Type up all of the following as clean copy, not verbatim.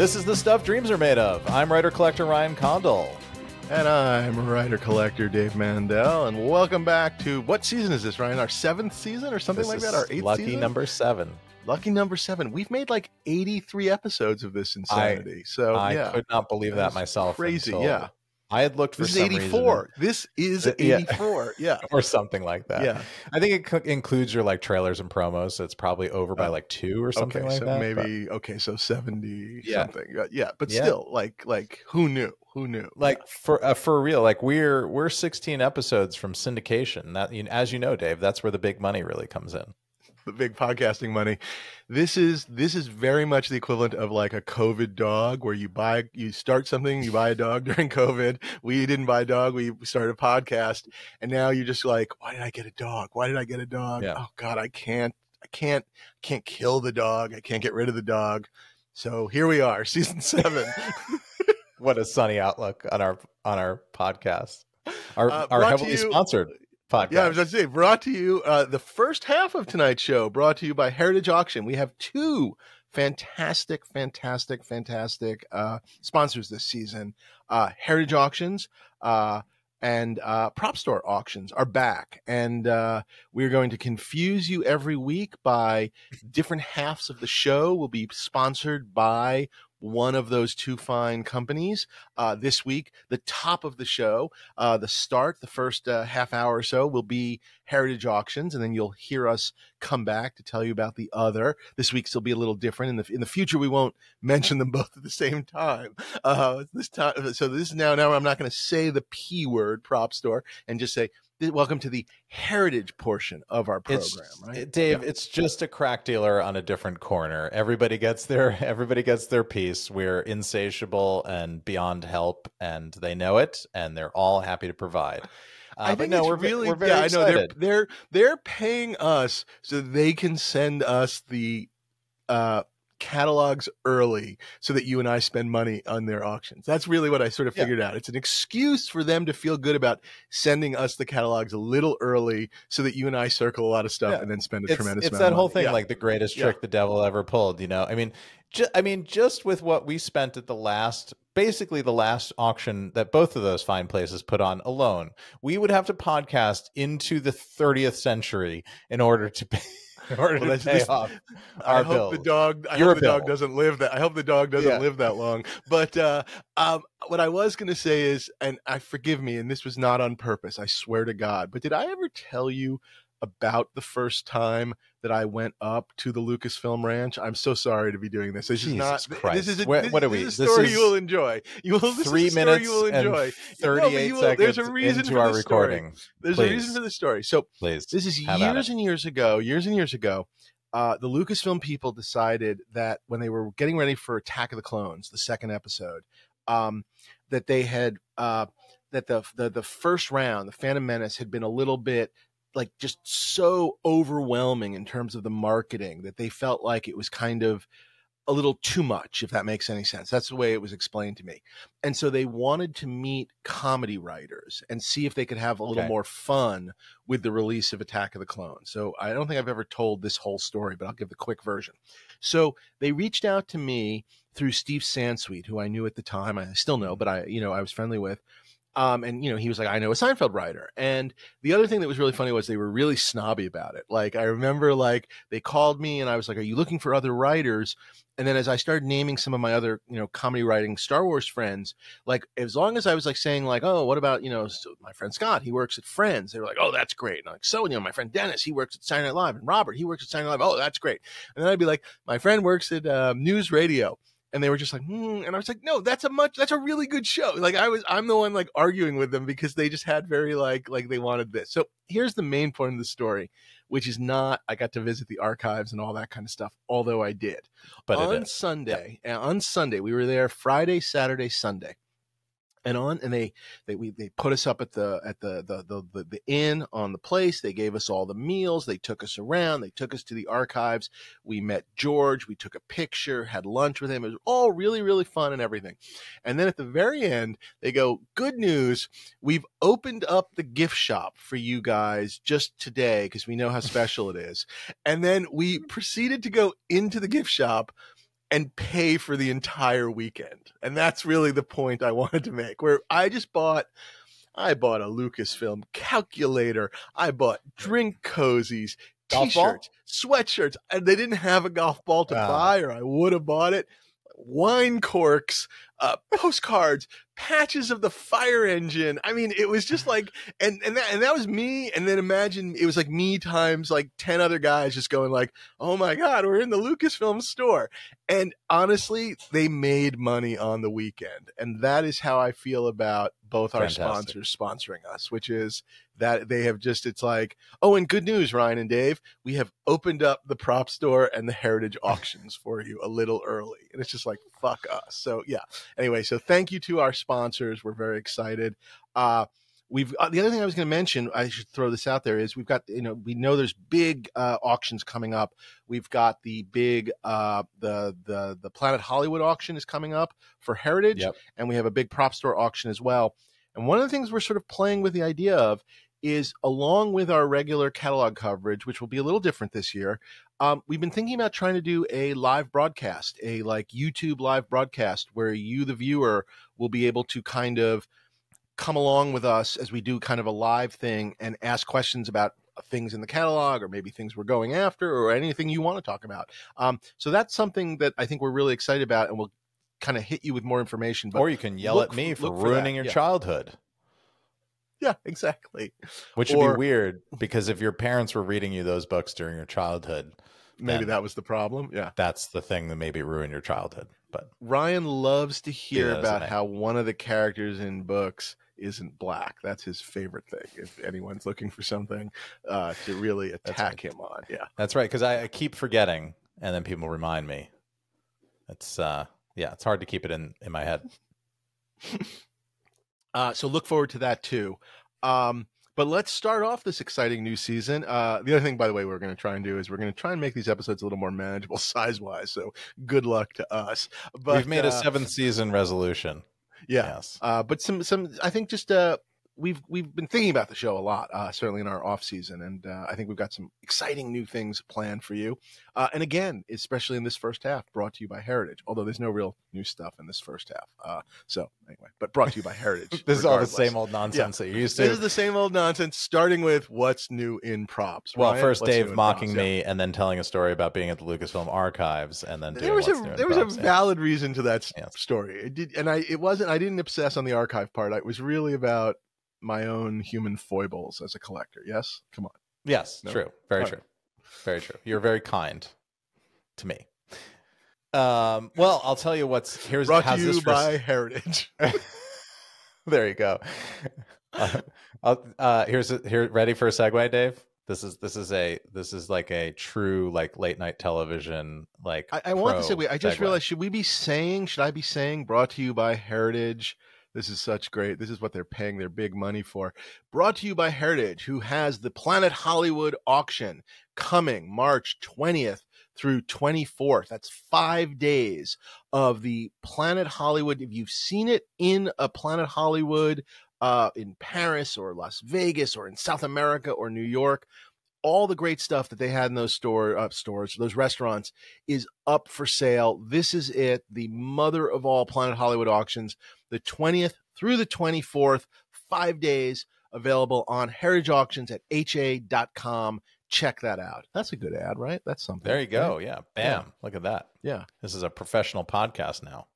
This is the stuff dreams are made of. I'm writer-collector Ryan Condal. And I'm writer-collector Dave Mandel, and welcome back to, what season is this, Ryan? Our 7th season or something like that? Our 8th season? Lucky number 7. Lucky number 7. We've made like 83 episodes of this insanity. I could not believe that myself. Crazy, yeah. I had looked for some reason. This is 84. Yeah. Or something like that. Yeah. I think it includes your like trailers and promos, so it's probably over by like 2 or something like that. Maybe, so 70 something. Yeah, but still, like who knew? Who knew? Like for real, like we're 16 episodes from syndication. That, as you know, Dave, that's where the big money really comes in. The big podcasting money. This is very much the equivalent of like a COVID dog, where you start something, you buy a dog during COVID. We didn't buy a dog, we started a podcast, and now you're just like, why did I get a dog? Why did I get a dog? Yeah. Oh God, I can't kill the dog. I can't get rid of the dog. So here we are, season 7. What a sunny outlook on our podcast. Our heavily sponsored podcast. Yeah, I was going to say, brought to you, the first half of tonight's show, brought to you by Heritage Auction. We have 2 fantastic sponsors this season. Heritage Auctions and Prop Store Auctions are back. And we're going to confuse you every week by different halves of the show will be sponsored by one of those 2 fine companies. This week, the top of the show, the first half hour or so, will be Heritage Auctions, and then you'll hear us come back to tell you about the other. This week's will be a little different. In the future, we won't mention them both at the same time. This time, so this is now I'm not going to say the P word, Prop Store, and just say, welcome to the heritage portion of our program, right? Dave, It's just a crack dealer on a different corner. Everybody gets their piece. We're insatiable and beyond help, and they know it, and they're all happy to provide. I think we're very excited. I know they're paying us so they can send us the catalogs early so that you and I spend money on their auctions. That's really what I sort of figured out. It's an excuse for them to feel good about sending us the catalogs a little early so that you and I circle a lot of stuff and then spend a tremendous amount of money. It's that whole thing, like the greatest trick the devil ever pulled, I mean, just with what we spent at the last auction that both of those fine places put on alone, we would have to podcast into the 30th century in order to pay. In order to pay off our bill. I hope the dog doesn't live that. I hope the dog doesn't live that long. But what I was going to say is, and forgive me, and this was not on purpose, I swear to God, but did I ever tell you about the first time that I went up to the Lucasfilm Ranch? I'm so sorry to be doing this. This Jesus Christ. This is a story you will enjoy. 3 minutes and 38 seconds there's a reason into for our the recording. There's a reason for the story. So this is years and years ago. The Lucasfilm people decided that when they were getting ready for Attack of the Clones, the second episode, that they had that the first round, the Phantom Menace, had been a little bit like just so overwhelming in terms of the marketing that they felt like it was kind of a little too much, if that makes any sense. That's the way it was explained to me. And so they wanted to meet comedy writers and see if they could have a little more fun with the release of Attack of the Clones. So I don't think I've ever told this whole story, but I'll give the quick version. So they reached out to me through Steve Sansweet, who I knew at the time. I still know, but I was friendly with. And he was like, I know a Seinfeld writer. And the other thing that was really funny was they were really snobby about it. Like, I remember they called me and I was like, are you looking for other writers? And then as I started naming some of my other, comedy writing Star Wars friends, like, as long as I was like saying like, oh, what about, my friend Scott, he works at Friends. They were like, oh, that's great. And I'm like, so, my friend Dennis, he works at Saturday Night Live, and Robert, he works at Saturday Night Live. Oh, that's great. And then I'd be like, my friend works at News Radio. And they were just like, and I was like, no, that's a really good show. Like I'm the one like arguing with them because they just had very like they wanted this. So here's the main point of the story, which is not, I got to visit the archives and all that kind of stuff, although I did. But on Sunday, we were there Friday, Saturday, Sunday. And they put us up at the inn on the place. They gave us all the meals. They took us around. They took us to the archives. We met George. We took a picture, had lunch with him. It was all really, really fun and everything. And then at the very end, they go, good news. We've opened up the gift shop for you guys just today because we know how special it is. And then we proceeded to go into the gift shop. and pay for the entire weekend. And that's really the point I wanted to make, where I bought a Lucasfilm calculator. I bought drink cozies, t-shirts, sweatshirts, and they didn't have a golf ball to buy, or I would have bought it. Wine corks, postcards, patches of the fire engine. I mean, it was just like, and that was me. And then imagine it was like me times like 10 other guys just going like, oh my God, we're in the Lucasfilm store. And honestly, they made money on the weekend. And that is how I feel about both our sponsors sponsoring us, which is that they have just, it's like, oh, and good news, Ryan and Dave, we have opened up the prop store and the heritage auctions for you a little early. And it's just like, fuck us. So yeah. Anyway, so thank you to our sponsors. We're very excited. We've the other thing I was going to mention, I should throw this out there, is we've got, we know there's big auctions coming up. We've got the big the Planet Hollywood auction is coming up for heritage, and we have a big prop store auction as well. And one of the things we're sort of playing with the idea of is, along with our regular catalog coverage, which will be a little different this year, we've been thinking about trying to do a live broadcast, a like YouTube live broadcast, where you, the viewer, will be able to kind of come along with us as we do kind of a live thing and ask questions about things in the catalog, or maybe things we're going after, or anything you want to talk about. So that's something that I think we're really excited about, and we'll kind of hit you with more information. But or you can yell at me for ruining your childhood. Yeah, exactly. Which would be weird, because if your parents were reading you those books during your childhood, maybe that was the problem. Yeah. That's the thing that maybe ruined your childhood. But Ryan loves to hear about how one of the characters in books isn't black. That's his favorite thing. If anyone's looking for something to really attack him on. Yeah. That's right. Because I keep forgetting, and then people remind me. It's it's hard to keep it in my head. So look forward to that too. But let's start off this exciting new season. The other thing, by the way, we're going to try and do is we're going to try and make these episodes a little more manageable size-wise. So good luck to us. But we've made a 7th season resolution. Yeah. Yes. But some, I think just, we've been thinking about the show a lot, certainly in our off season. And I think we've got some exciting new things planned for you. And again, especially in this first half, brought to you by Heritage, although there's no real new stuff in this first half. So anyway, but brought to you by Heritage. This is all the same old nonsense that you're used to. This is the same old nonsense, starting with what's new in props. Well, Ryan, first Dave mocking me, and then telling a story about being at the Lucasfilm archives, and then there was a valid reason to that story. It did, and I didn't obsess on the archive part. It was really about my own human foibles as a collector. Yes, come on. Yes, no? True. Very true. Very true. You're very kind to me. Well, I'll tell you what's here's brought to you by Heritage. There you go. Here. Ready for a segue, Dave? This is like a true like late night television like. I want to segue. I just realized should I be saying brought to you by Heritage? This is such great. This is what they're paying their big money for. Brought to you by Heritage, who has the Planet Hollywood auction coming March 20th through 24th. That's 5 days of the Planet Hollywood. If you've seen it in a Planet Hollywood in Paris or Las Vegas or in South America or New York, all the great stuff that they had in those stores, those restaurants, is up for sale. This is it, the mother of all Planet Hollywood auctions, the 20th through the 24th, 5 days, available on Heritage Auctions at ha.com. Check that out. That's a good ad, right? That's something. There you go. Right? Yeah. Bam. Yeah. Look at that. Yeah. This is a professional podcast now.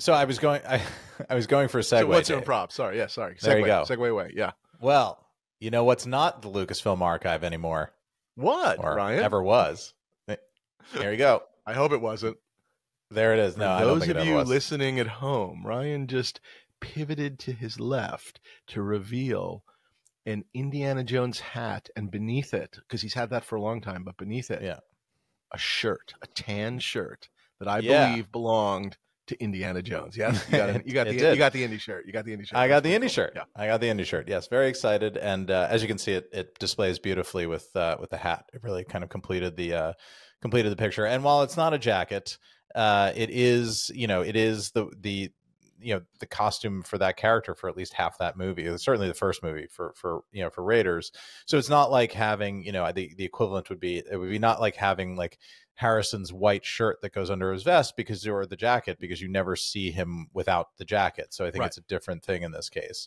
So I was going for a segue. So what's in prop? Sorry. Yeah. Sorry. There you go. Segue away. Yeah. Well, you know what's not the Lucasfilm archive anymore? What, or Ryan? Ever was. There you go. I hope it wasn't. There it is. For those of you listening at home, Ryan just pivoted to his left to reveal an Indiana Jones hat, and beneath it, because he's had that for a long time, but beneath it, a shirt, a tan shirt that I believe belonged to Indiana Jones. Yes, you got the Indy shirt. You got the Indy shirt. I got the Indy shirt. Yeah. I got the Indy shirt. Yes, very excited, and as you can see, it displays beautifully with the hat. It really kind of completed the picture. And while it's not a jacket, it is the the costume for that character for at least half that movie, certainly the first movie for Raiders. So it's not like having, the equivalent would be, it would be not like having like Harrison's white shirt that goes under his vest or the jacket, because you never see him without the jacket. So I think it's a different thing in this case.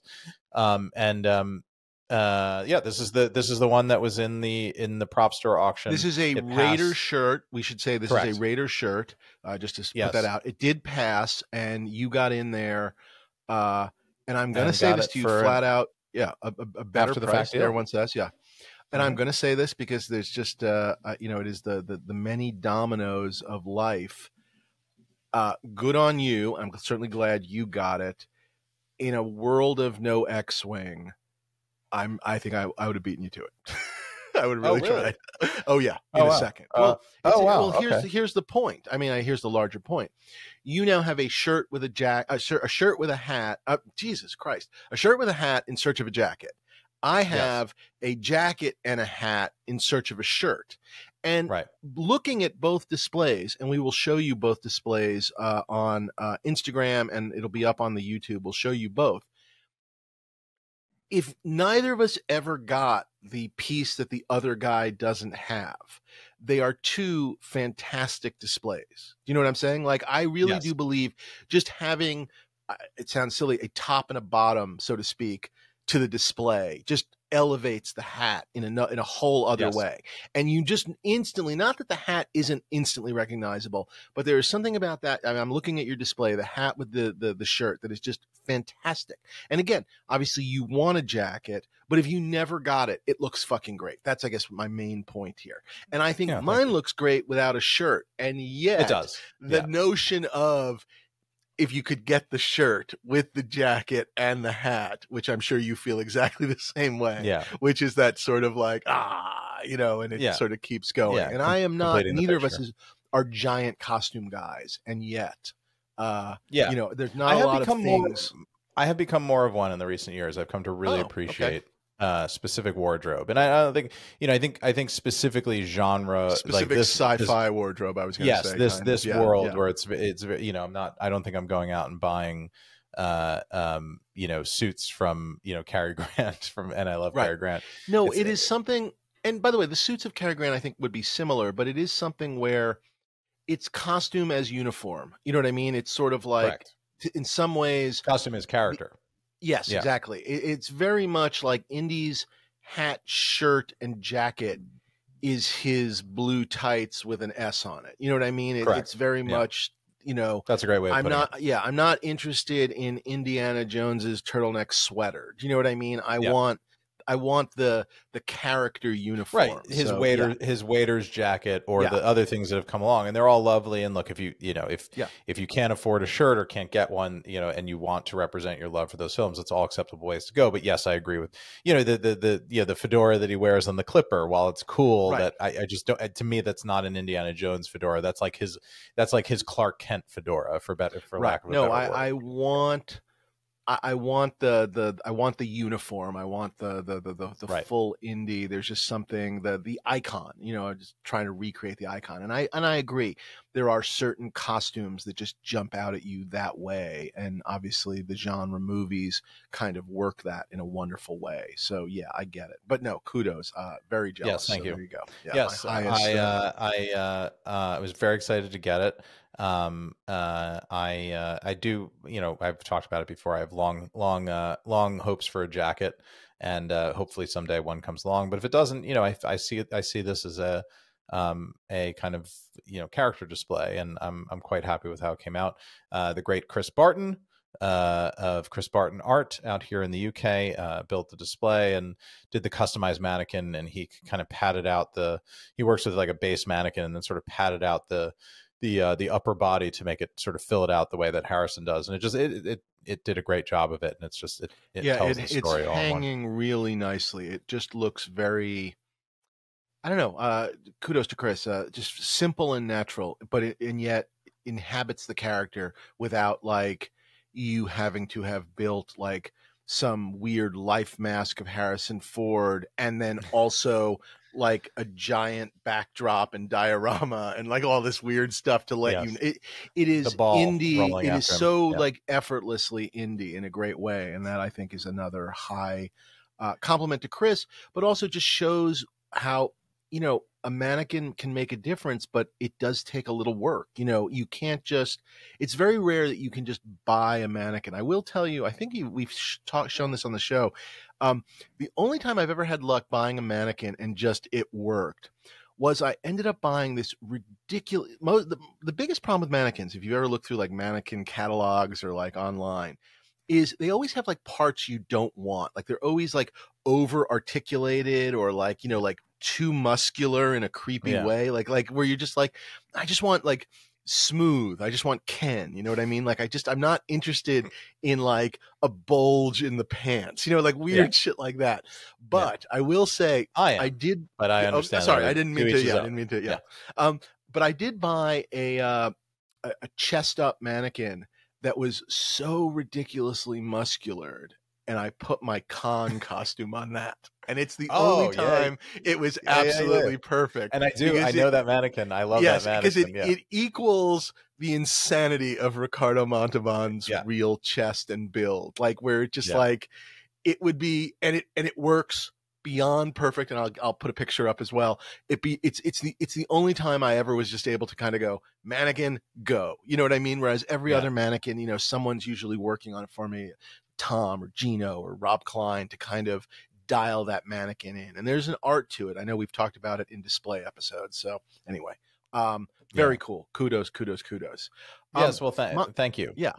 This is the one that was in the prop store auction. This is a Raider shirt. We should say this is a Raider shirt, just to put that out. It did pass, and you got in there. And I'm going to say this to you flat out. Yeah, a better price. Everyone says, yeah. And I'm going to say this because there's just, it is the many dominoes of life. Good on you. I'm certainly glad you got it. In a world of no X-Wing, I think I would have beaten you to it. I would have really tried. Oh yeah, in a second. Here's the point. I mean, here's the larger point. You now have a shirt with a shirt with a hat. Jesus Christ, a shirt with a hat in search of a jacket. I have a jacket and a hat in search of a shirt. And looking at both displays, and we will show you both displays on Instagram, and it'll be up on the YouTube. We'll show you both. If neither of us ever got the piece that the other guy doesn't have, they are two fantastic displays. Do you know what I'm saying? Like, I really do believe just having, it sounds silly, a top and a bottom, so to speak, to the display just elevates the hat in a whole other way. And you just instantly, not that the hat isn't instantly recognizable, but there is something about that. I mean, I'm looking at your display, the hat with the shirt, that is just fantastic. And again, obviously you want a jacket, but if you never got it, it looks fucking great. That's, I guess, my main point here. And I think mine looks great without a shirt. And yet it does. The notion of, if you could get the shirt with the jacket and the hat, which I'm sure you feel exactly the same way, which is that sort of like, and it sort of keeps going. And I am not, neither of us are giant costume guys. And yet, there's not a lot of things. I have become more of one in the recent years. I've come to really appreciate specific wardrobe, and I don't think, I think specifically genre, specific like this sci-fi wardrobe. I was going to say this world where it's I don't think I'm going out and buying suits from Cary Grant and I love Cary Grant. No, it is something. And by the way, the suits of Cary Grant I think would be similar, but it is something where it's costume as uniform. You know what I mean? It's sort of like in some ways costume as character. Yes, exactly. It's very much like Indy's hat, shirt, and jacket is his blue tights with an S on it. You know what I mean? It's very much, That's a great way of putting it. I'm not interested in Indiana Jones's turtleneck sweater. Do you know what I mean? I want the character uniform, right? His waiter's jacket, or the other things that have come along, and they're all lovely. And look, if you can't afford a shirt or can't get one, and you want to represent your love for those films, it's all acceptable ways to go. But yes, I agree with the fedora that he wears on the Clipper. While it's cool, that I just don't. To me, that's not an Indiana Jones fedora. That's like his Clark Kent fedora, for lack of a better word. I want the uniform. I want the full Indy. There's just something, the icon, just trying to recreate the icon. And I agree. There are certain costumes that just jump out at you that way. And obviously the genre movies kind of work that in a wonderful way. So yeah, I get it. But no, kudos. Very jealous. Yes, thank you. There you go. Yeah, yes, I was very excited to get it. I do, I've talked about it before. I have long hopes for a jacket, and hopefully someday one comes along. But if it doesn't, I see this as a kind of character display, and I'm quite happy with how it came out. The great Chris Barton of Chris Barton Art out here in the UK built the display and did the customized mannequin, and he kind of padded out he works with like a base mannequin and then sort of padded out the upper body to make it sort of fill it out the way that Harrison does, and it did a great job of it, and it's just it tells the story. It's hanging really nicely. It just looks very, I don't know. Kudos to Chris. Just simple and natural, but and yet inhabits the character without like you having to have built like some weird life mask of Harrison Ford and then also like a giant backdrop and diorama and like all this weird stuff to let you. It is indie. It is so like effortlessly indie in a great way, and that I think is another high compliment to Chris, but also just shows how, you know, a mannequin can make a difference, but it does take a little work. You know, you can't just, it's very rare that you can just buy a mannequin. I will tell you, I think we've shown this on the show. The only time I've ever had luck buying a mannequin and just it worked was I ended up buying this ridiculous, the biggest problem with mannequins, if you ever look through like mannequin catalogs or like online, is they always have like parts you don't want. Like they're always like over articulated or like, you know, like too muscular in a creepy way. Like where you're just like, I just want like smooth. I just want Ken. You know what I mean? Like I'm not interested in like a bulge in the pants, you know, like weird shit like that. But I will say I did, but I understand. Sorry, I didn't mean to. I didn't mean to. Yeah. But I did buy a chest up mannequin that was so ridiculously muscular, and I put my con costume on that. And it's the only time it was absolutely perfect. And I know that mannequin. I love that mannequin. Because it equals the insanity of Ricardo Montalban's real chest and build. Like where it just like, it would be, and it works beyond perfect. And I'll put a picture up as well. It's the only time I ever was just able to kind of go, mannequin, go. You know what I mean? Whereas every other mannequin, you know, someone's usually working on it for me, Tom or Gino or Rob Klein, to kind of dial that mannequin in. And there's an art to it. I know we've talked about it in display episodes. So anyway, very cool. Kudos. Yes. Well, thank you. Yeah.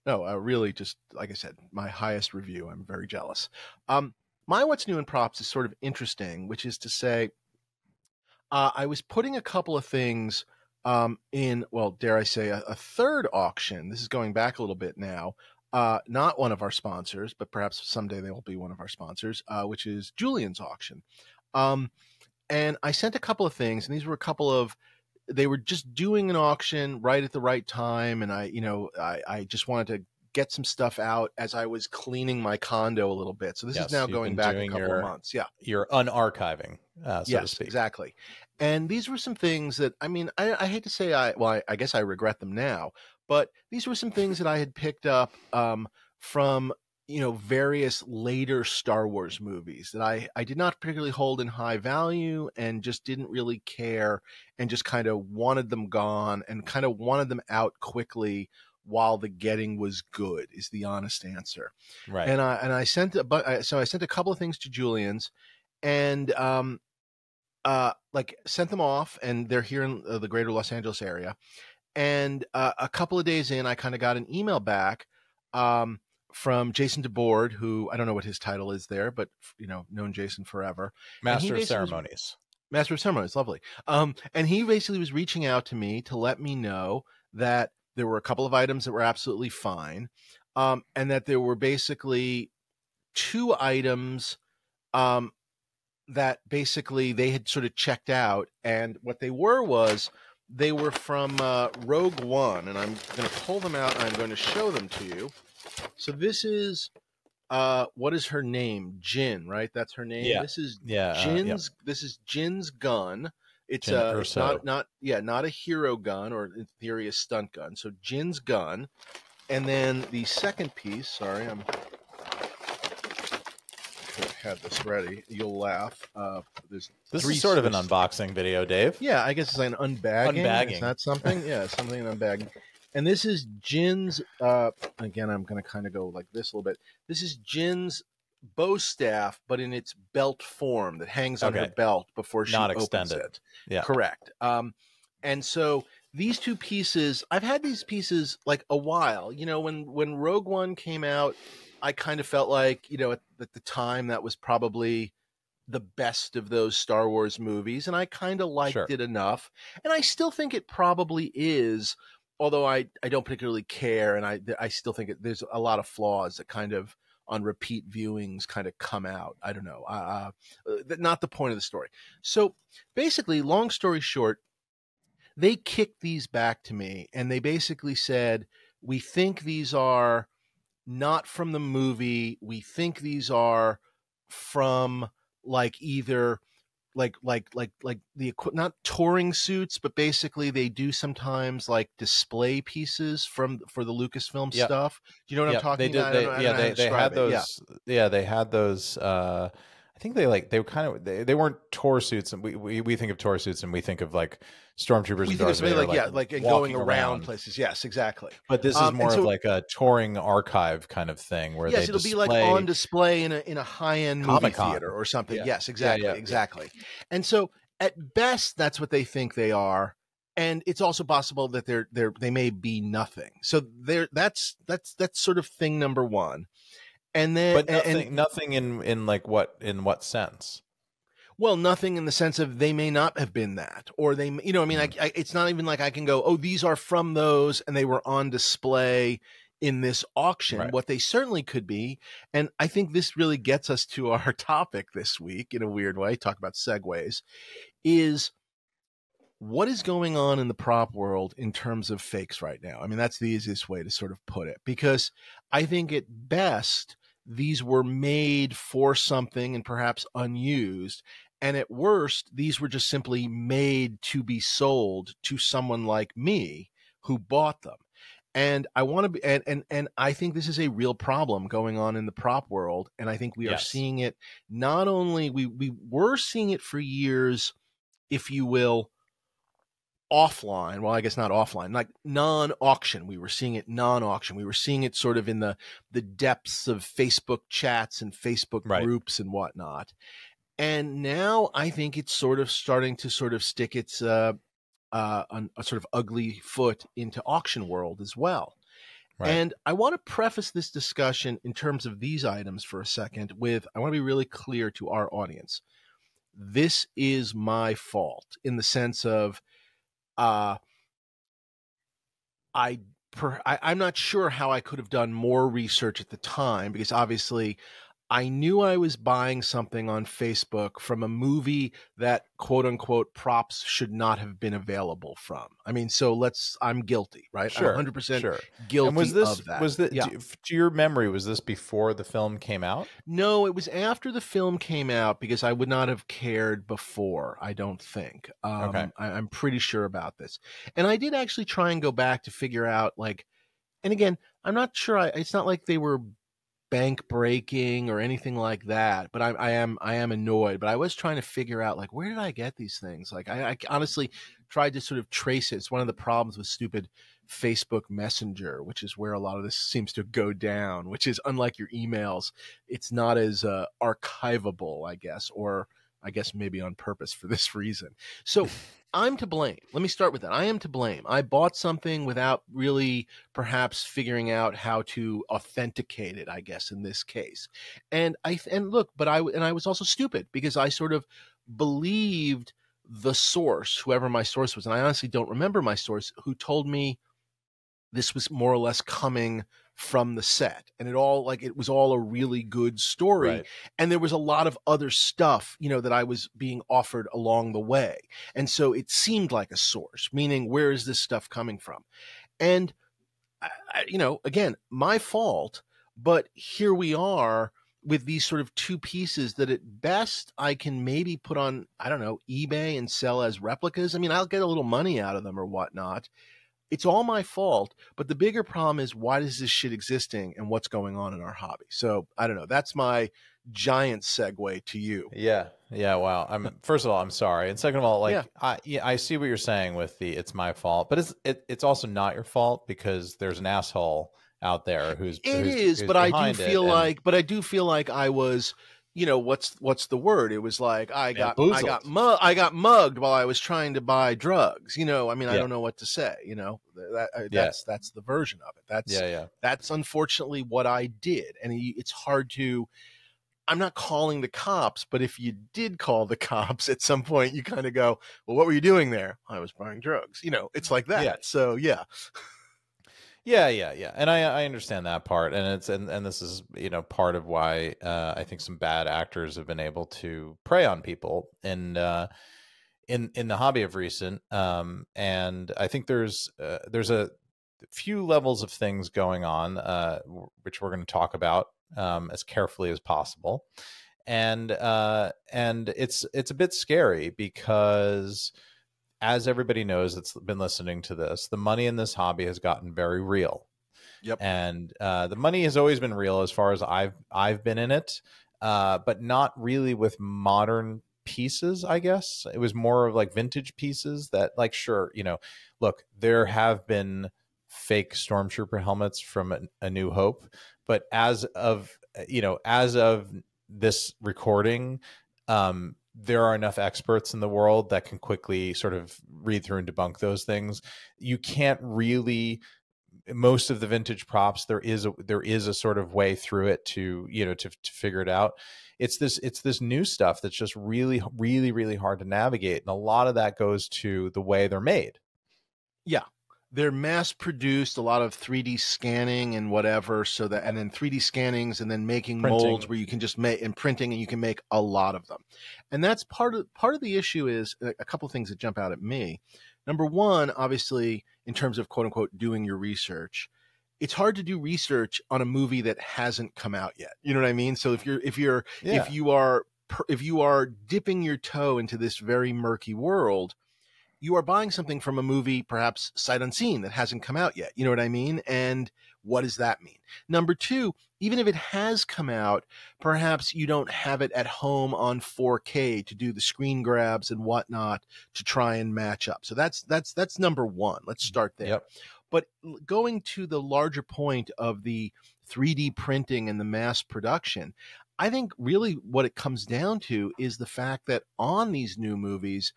No, really just, like I said, my highest review. I'm very jealous. My what's new in props is sort of interesting, which is to say, I was putting a couple of things in, well, dare I say, a third auction. This is going back a little bit now. Not one of our sponsors, but perhaps someday they will be one of our sponsors, which is Julian's auction. And I sent a couple of things, and these were they were just doing an auction right at the right time. And I just wanted to get some stuff out as I was cleaning my condo a little bit. So this is now going back a couple of months. Yeah. You're unarchiving, so to speak. Exactly. And these were some things that, I mean, I hate to say I guess I regret them now, but these were some things that I had picked up from, you know, various later Star Wars movies that I did not particularly hold in high value and just didn't really care and just kind of wanted them gone and kind of wanted them out quickly while the getting was good, is the honest answer. Right. And I sent a couple of things to Julian's, and like sent them off, and they're here in the greater Los Angeles area. And a couple of days in, I kind of got an email back from Jason DeBoard, who I don't know what his title is there, but, you know, known Jason forever. Master of Ceremonies. Master of Ceremonies, lovely. And he basically was reaching out to me to let me know that there were a couple of items that were absolutely fine, and that there were basically 2 items that basically they had sort of checked out. And what they were from Rogue One, and I'm going to pull them out and I'm going to show them to you. So this is what is her name? Jin, right? That's her name. Yeah. This is Jin's. This is Jin's gun. It's not a hero gun, or in theory a stunt gun. So Jin's gun, and then the second piece. Sorry, I could have had this ready. You'll laugh. This is sort of an unboxing video, Dave. Yeah, I guess it's like an unbagging. Is that something? Yeah, something an unbagging. And this is Jin's. Again, I'm going to kind of go like this a little bit. This is Jin's bow staff, but in its belt form that hangs on her belt before she opens it. Yeah, correct. And so these 2 pieces, I've had these pieces like a while. You know, when Rogue One came out, I kind of felt like, you know, at the time that was probably the best of those Star Wars movies, and I kind of liked it enough, and I still think it probably is. Although I don't particularly care, and I still think there's a lot of flaws that kind of on repeat viewings kind of come out. I don't know. Not the point of the story. So basically, long story short, they kicked these back to me, and they basically said, we think these are not from the movie. We think these are from like either the not touring suits, but basically they do sometimes like display pieces for the Lucasfilm stuff. Do you know what I'm talking about? I don't know how to describe it. Those. Yeah, they had those. I think they were kind of they weren't tour suits, and we think of tour suits and we think of like stormtroopers. We think of something like going around places. Yes, exactly. But this is more of like a touring archive kind of thing where it'll be like on display in a high end movie theater or something. Yeah. Yes, exactly, exactly. And so at best, that's what they think they are. And it's also possible that they may be nothing. So that's sort of thing number one. And then, but nothing in what sense? Well, nothing in the sense of they may not have been that, or they, it's not even like I can go, oh, these are from those and they were on display in this auction. Right. What they certainly could be. And I think this really gets us to our topic this week in a weird way, talk about segues, is what is going on in the prop world in terms of fakes right now? I mean, that's the easiest way to sort of put it, because I think at best, these were made for something and perhaps unused. And at worst, these were just simply made to be sold to someone like me who bought them. And I want to be, and I think this is a real problem going on in the prop world. And I think we are seeing it not only, we were seeing it for years, if you will, offline. Well, I guess not offline, like non-auction. We were seeing it non-auction. We were seeing it sort of in the depths of Facebook chats and Facebook groups and whatnot. And now I think it's sort of starting to sort of stick its a sort of ugly foot into auction world as well. Right. And I want to preface this discussion in terms of these items for a second with, I want to be really clear to our audience. This is my fault in the sense of, I'm not sure how I could have done more research at the time, because obviously I knew I was buying something on Facebook from a movie that quote unquote props should not have been available from. I mean, so I'm guilty, right? Sure, I'm 100% guilty and was this, of that. Was this, to your memory, was this before the film came out? No, it was after the film came out, because I would not have cared before, I don't think. Okay. I'm pretty sure about this. And I did actually try and go back to figure out, like, and again, I'm not sure, it's not like they were bank breaking or anything like that, but I am annoyed. But I was trying to figure out, like, where did I get these things? Like, I honestly tried to sort of trace it. It's one of the problems with stupid Facebook Messenger, which is where a lot of this seems to go down, which is, unlike your emails, it's not as archivable, I guess, or I guess maybe on purpose for this reason. So I'm to blame. Let me start with that. I am to blame. I bought something without really perhaps figuring out how to authenticate it, I guess, in this case. And I was also stupid, because I sort of believed the source, whoever my source was. And I honestly don't remember my source, who told me this was more or less coming from the set, and it was all a really good story. Right. And there was a lot of other stuff, that I was being offered along the way. And so it seemed like a source, meaning, where is this stuff coming from? And, again, my fault, but here we are with these sort of two pieces that at best I can maybe put on, I don't know, eBay and sell as replicas. I mean, I'll get a little money out of them or whatnot. It's all my fault, but the bigger problem is, why is this shit existing and what's going on in our hobby? So I don't know. That's my giant segue to you. Yeah. Wow. First of all, I'm sorry, and second of all, I see what you're saying with the it's my fault, but it's also not your fault, because there's an asshole out there who's but I do feel like I was. What's the word? It was like I got mugged while I was trying to buy drugs. I mean, I don't know what to say. That's the version of it. That's unfortunately what I did, and it's hard to. I'm not calling the cops, but if you did call the cops at some point, you kind of go, "Well, what were you doing there?" I was buying drugs. It's like that. Yeah. So yeah. Yeah. And I understand that part. And and this is, part of why I think some bad actors have been able to prey on people in the hobby of recent. And I think there's a few levels of things going on, which we're going to talk about as carefully as possible. and it's a bit scary because, as everybody knows that's been listening to this, the money in this hobby has gotten very real. Yep. And the money has always been real as far as I've been in it, but not really with modern pieces. I guess it was more of like vintage pieces that, like, sure, look, there have been fake stormtrooper helmets from a New Hope, but as of this recording, there are enough experts in the world that can quickly sort of read through and debunk those things. You can't really, most of the vintage props, there is a sort of way through it to figure it out. It's this new stuff that's just really, really, really hard to navigate, and a lot of that goes to the way they're made. Yeah. They're mass produced, a lot of 3D scanning and whatever, so that, and then 3D scannings and then making printing molds where you can just make, and printing, and you can make a lot of them. And that's part of the issue. Is a couple of things that jump out at me. Number one, obviously, in terms of quote unquote doing your research, it's hard to do research on a movie that hasn't come out yet. You know what I mean? So if you are dipping your toe into this very murky world, you are buying something from a movie, perhaps sight unseen, that hasn't come out yet. You know what I mean? And what does that mean? Number two, even if it has come out, perhaps you don't have it at home on 4K to do the screen grabs and whatnot to try and match up. So that's number one. Let's start there. Yep. But going to the larger point of the 3D printing and the mass production, I think really what it comes down to is the fact that on these new movies,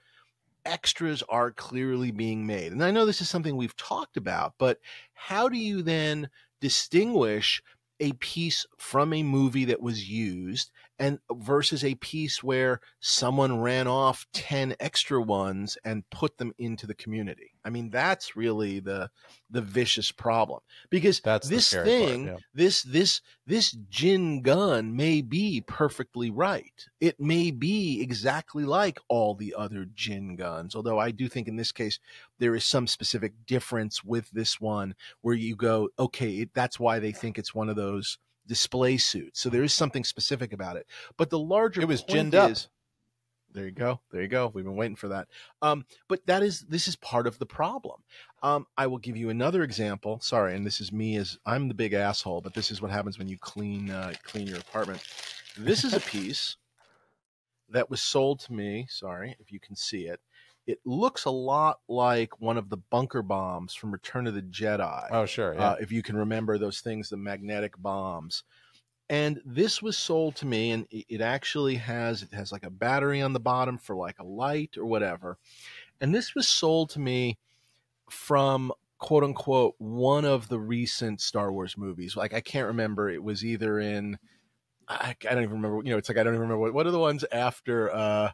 extras are clearly being made. And I know this is something we've talked about, but how do you then distinguish a piece from a movie that was used and versus a piece where someone ran off 10 extra ones and put them into the community? I mean, that's really the vicious problem, because that's this thing, part, yeah. This gin gun may be perfectly right. It may be exactly like all the other gin guns, although I do think in this case there is some specific difference with this one where you go, okay, that's why they think it's one of those display suits. So there is something specific about it. But the larger it was point ginned up. is, there you go. We've been waiting for that. But this is part of the problem. I will give you another example. Sorry, and this is me, as I'm the big asshole, but this is what happens when you clean your apartment. This is a piece that was sold to me. Sorry, if you can see it. It looks a lot like one of the bunker bombs from Return of the Jedi. Oh, sure. Yeah. If you can remember those things, the magnetic bombs. And this was sold to me, and it actually has like a battery on the bottom for like a light or whatever. And this was sold to me from quote unquote one of the recent Star Wars movies. Like, I can't remember. It was either in, I don't even remember. It's like I don't even remember what are the ones after.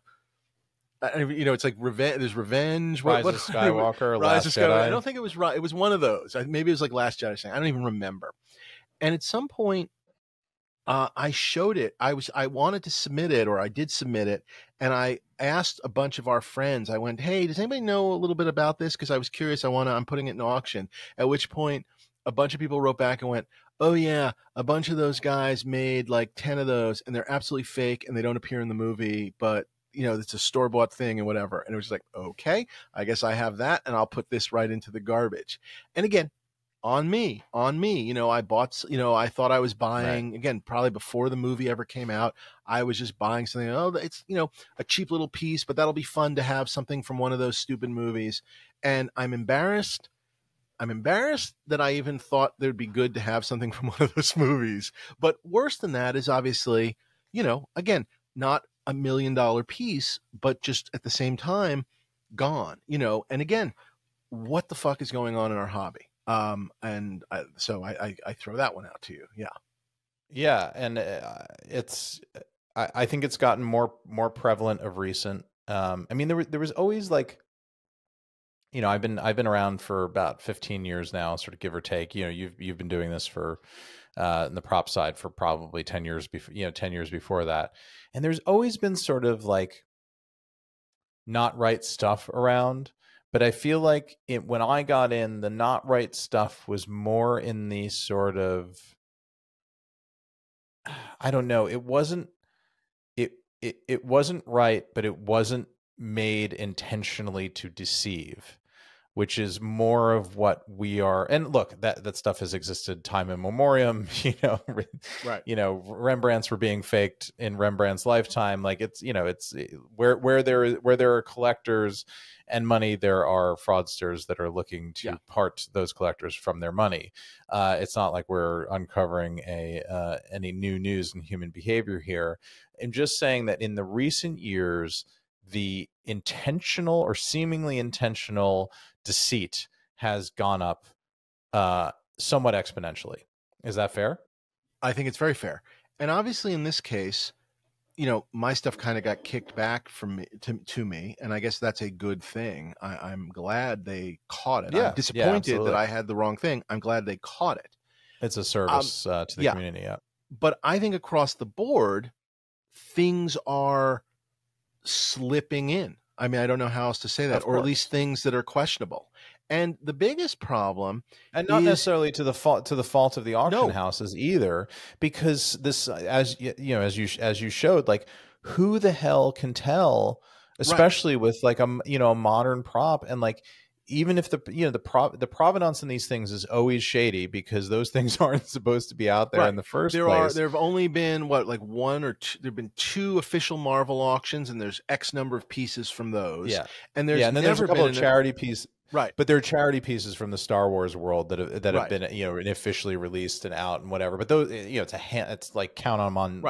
It's like Revenge. There's Revenge. Rise of Skywalker. Rise of Skywalker. I don't think it was right. It was one of those. Maybe it was like Last Jedi. I don't even remember. And at some point, I showed it. I wanted to submit it, or I did submit it, and I asked a bunch of our friends. I went, "Hey, does anybody know a little bit about this? Because I was curious. I'm putting it in auction." At which point, a bunch of people wrote back and went, "Oh yeah, a bunch of those guys made like 10 of those, and they're absolutely fake, and they don't appear in the movie, but it's a store-bought thing and whatever." And it was like, okay, I guess I have that, and I'll put this right into the garbage. And again, on me. I bought, I thought I was buying, right. Again, probably before the movie ever came out, I was just buying something. Oh, it's, a cheap little piece, but that'll be fun to have something from one of those stupid movies. And I'm embarrassed that I even thought there'd be good to have something from one of those movies. But worse than that is obviously, again, not $1 million piece, but just at the same time gone, and again, what the fuck is going on in our hobby? So I throw that one out to you. Yeah. Yeah. And I think it's gotten more prevalent of recent. I mean, there was always like, I've been around for about 15 years now, sort of give or take. You've been doing this for in the prop side for probably 10 years before, 10 years before that. And there's always been sort of like not right stuff around. But I feel like when I got in, the not right stuff was more in the sort of, I don't know, it wasn't it wasn't right, but it wasn't made intentionally to deceive, which is more of what we are. And look, that stuff has existed time immemorial. Right. Rembrandts were being faked in Rembrandt's lifetime. Like it's where there are collectors and money, there are fraudsters that are looking to part those collectors from their money. It's not like we're uncovering any new news in human behavior here. I'm just saying that in the recent years, the intentional or seemingly intentional deceit has gone up somewhat exponentially. Is that fair? I think it's very fair. And obviously in this case, my stuff kind of got kicked back from me to me, and I guess that's a good thing. I'm glad they caught it. I'm disappointed that I had the wrong thing. I'm glad they caught it. It's a service to the community. Yeah. But I think across the board, things are slipping in. I mean, I don't know how else to say that, or at least things that are questionable. And the biggest problem, and not necessarily to the fault of the auction houses either, because this, as you showed, like, who the hell can tell, especially with like a modern prop, and like, even if the provenance in these things is always shady, because those things aren't supposed to be out there in the first place. There have only been one or two. There've been 2 official Marvel auctions, and there's X number of pieces from those. Yeah, and there's and then there's a couple of charity pieces. Right, but they're charity pieces from the Star Wars world that have been officially released and out and whatever. But those, it's like count them on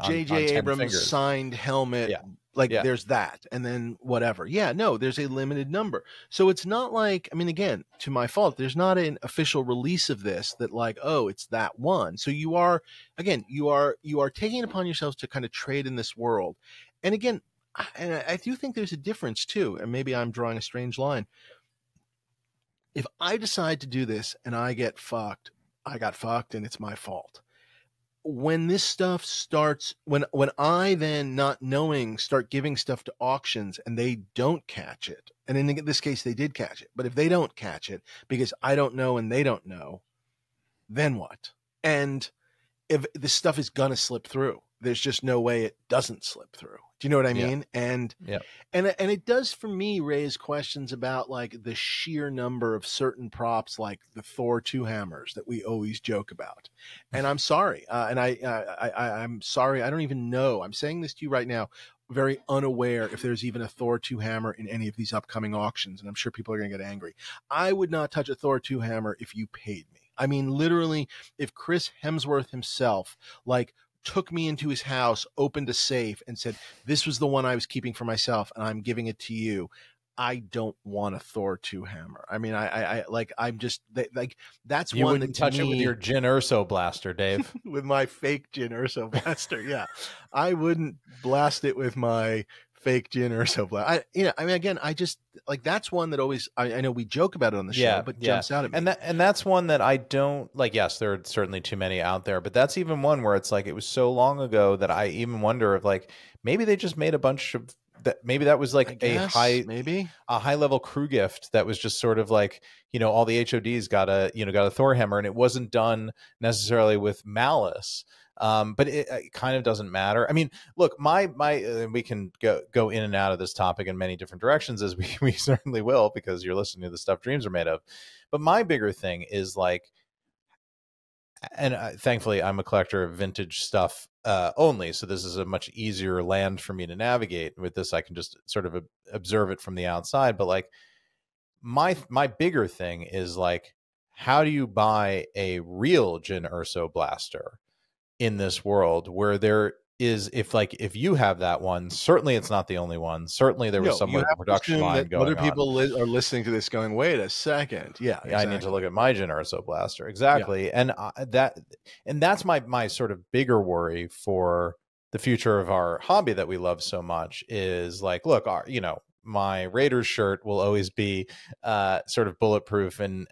J.J. Abrams signed helmet. Yeah. There's that, and then whatever. There's a limited number. So it's not like, I mean, again, to my fault, there's not an official release of this that like, oh, it's that one. So you are taking it upon yourselves to kind of trade in this world. And again, I do think there's a difference too, and maybe I'm drawing a strange line. If I decide to do this and I get fucked, I got fucked and it's my fault. When this stuff starts, when I then, not knowing, start giving stuff to auctions and they don't catch it, and in this case they did catch it, but if they don't catch it because I don't know and they don't know, then what? And if this stuff is gonna slip through, there's just no way it doesn't slip through. Do you know what I mean? And it does, for me, raise questions about like the sheer number of certain props, like the Thor 2 hammers that we always joke about. And I'm sorry. I'm sorry. I don't even know. I'm saying this to you right now, very unaware if there's even a Thor 2 hammer in any of these upcoming auctions. And I'm sure people are going to get angry. I would not touch a Thor 2 hammer if you paid me. I mean, literally, if Chris Hemsworth himself, took me into his house, opened a safe, and said, this was the one I was keeping for myself, and I'm giving it to you, I don't want a Thor 2 hammer. I mean, I'm just like, that's you one wouldn't touch it with your Jyn Erso blaster, Dave. With my fake Jyn Erso blaster. Yeah. I wouldn't blast it with my fake Jyn Erso blaster. I mean, again, I just like, that's one that always, I know we joke about it on the show, but jumps out at me. And that's one that I don't like. Yes, there are certainly too many out there, but that's even one where it's like, it was so long ago that I even wonder if like, maybe they just made a bunch of that. Maybe that was like a high level crew gift that was just sort of like, all the HODs got a Thor hammer, and it wasn't done necessarily with malice. But it kind of doesn't matter. I mean, look, we can go in and out of this topic in many different directions, as we certainly will, because you're listening to the stuff dreams are made of. But my bigger thing is like, and thankfully I'm a collector of vintage stuff only, so this is a much easier land for me to navigate. With this, I can just sort of observe it from the outside. But like, my bigger thing is like, how do you buy a real Jyn Erso blaster in this world where there is, if you have that one, certainly it's not the only one. Certainly there was someone in the production line going other people are listening to this going, wait a second. Yeah, exactly. I need to look at my Jyn Erso blaster. Exactly. Yeah. And that's my sort of bigger worry for the future of our hobby that we love so much is like, look, my Raiders shirt will always be sort of bulletproof and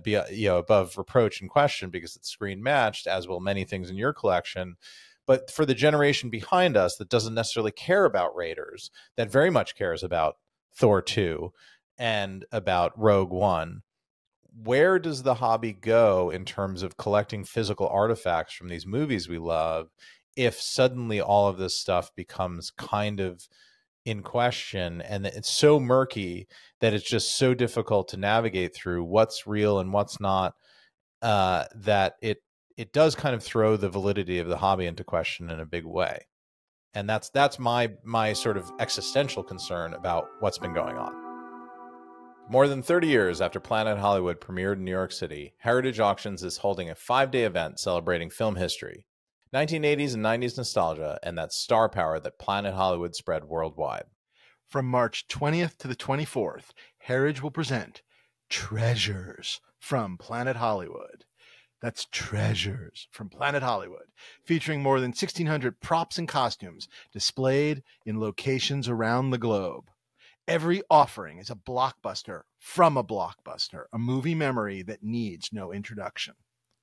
be above reproach and question because it's screen matched, as will many things in your collection. But for the generation behind us that doesn't necessarily care about Raiders, that very much cares about Thor 2 and about Rogue One, where does the hobby go in terms of collecting physical artifacts from these movies we love if suddenly all of this stuff becomes kind of in question, and it's so murky that it's just so difficult to navigate through what's real and what's not, that it does kind of throw the validity of the hobby into question in a big way. And that's my sort of existential concern about what's been going on. More than 30 years after Planet Hollywood premiered in New York City, Heritage Auctions is holding a 5-day event celebrating film history, 1980s and 90s nostalgia, and that star power that Planet Hollywood spread worldwide. From March 20th to the 24th, Heritage will present Treasures from Planet Hollywood. That's Treasures from Planet Hollywood, featuring more than 1,600 props and costumes displayed in locations around the globe. Every offering is a blockbuster from a blockbuster, a movie memory that needs no introduction.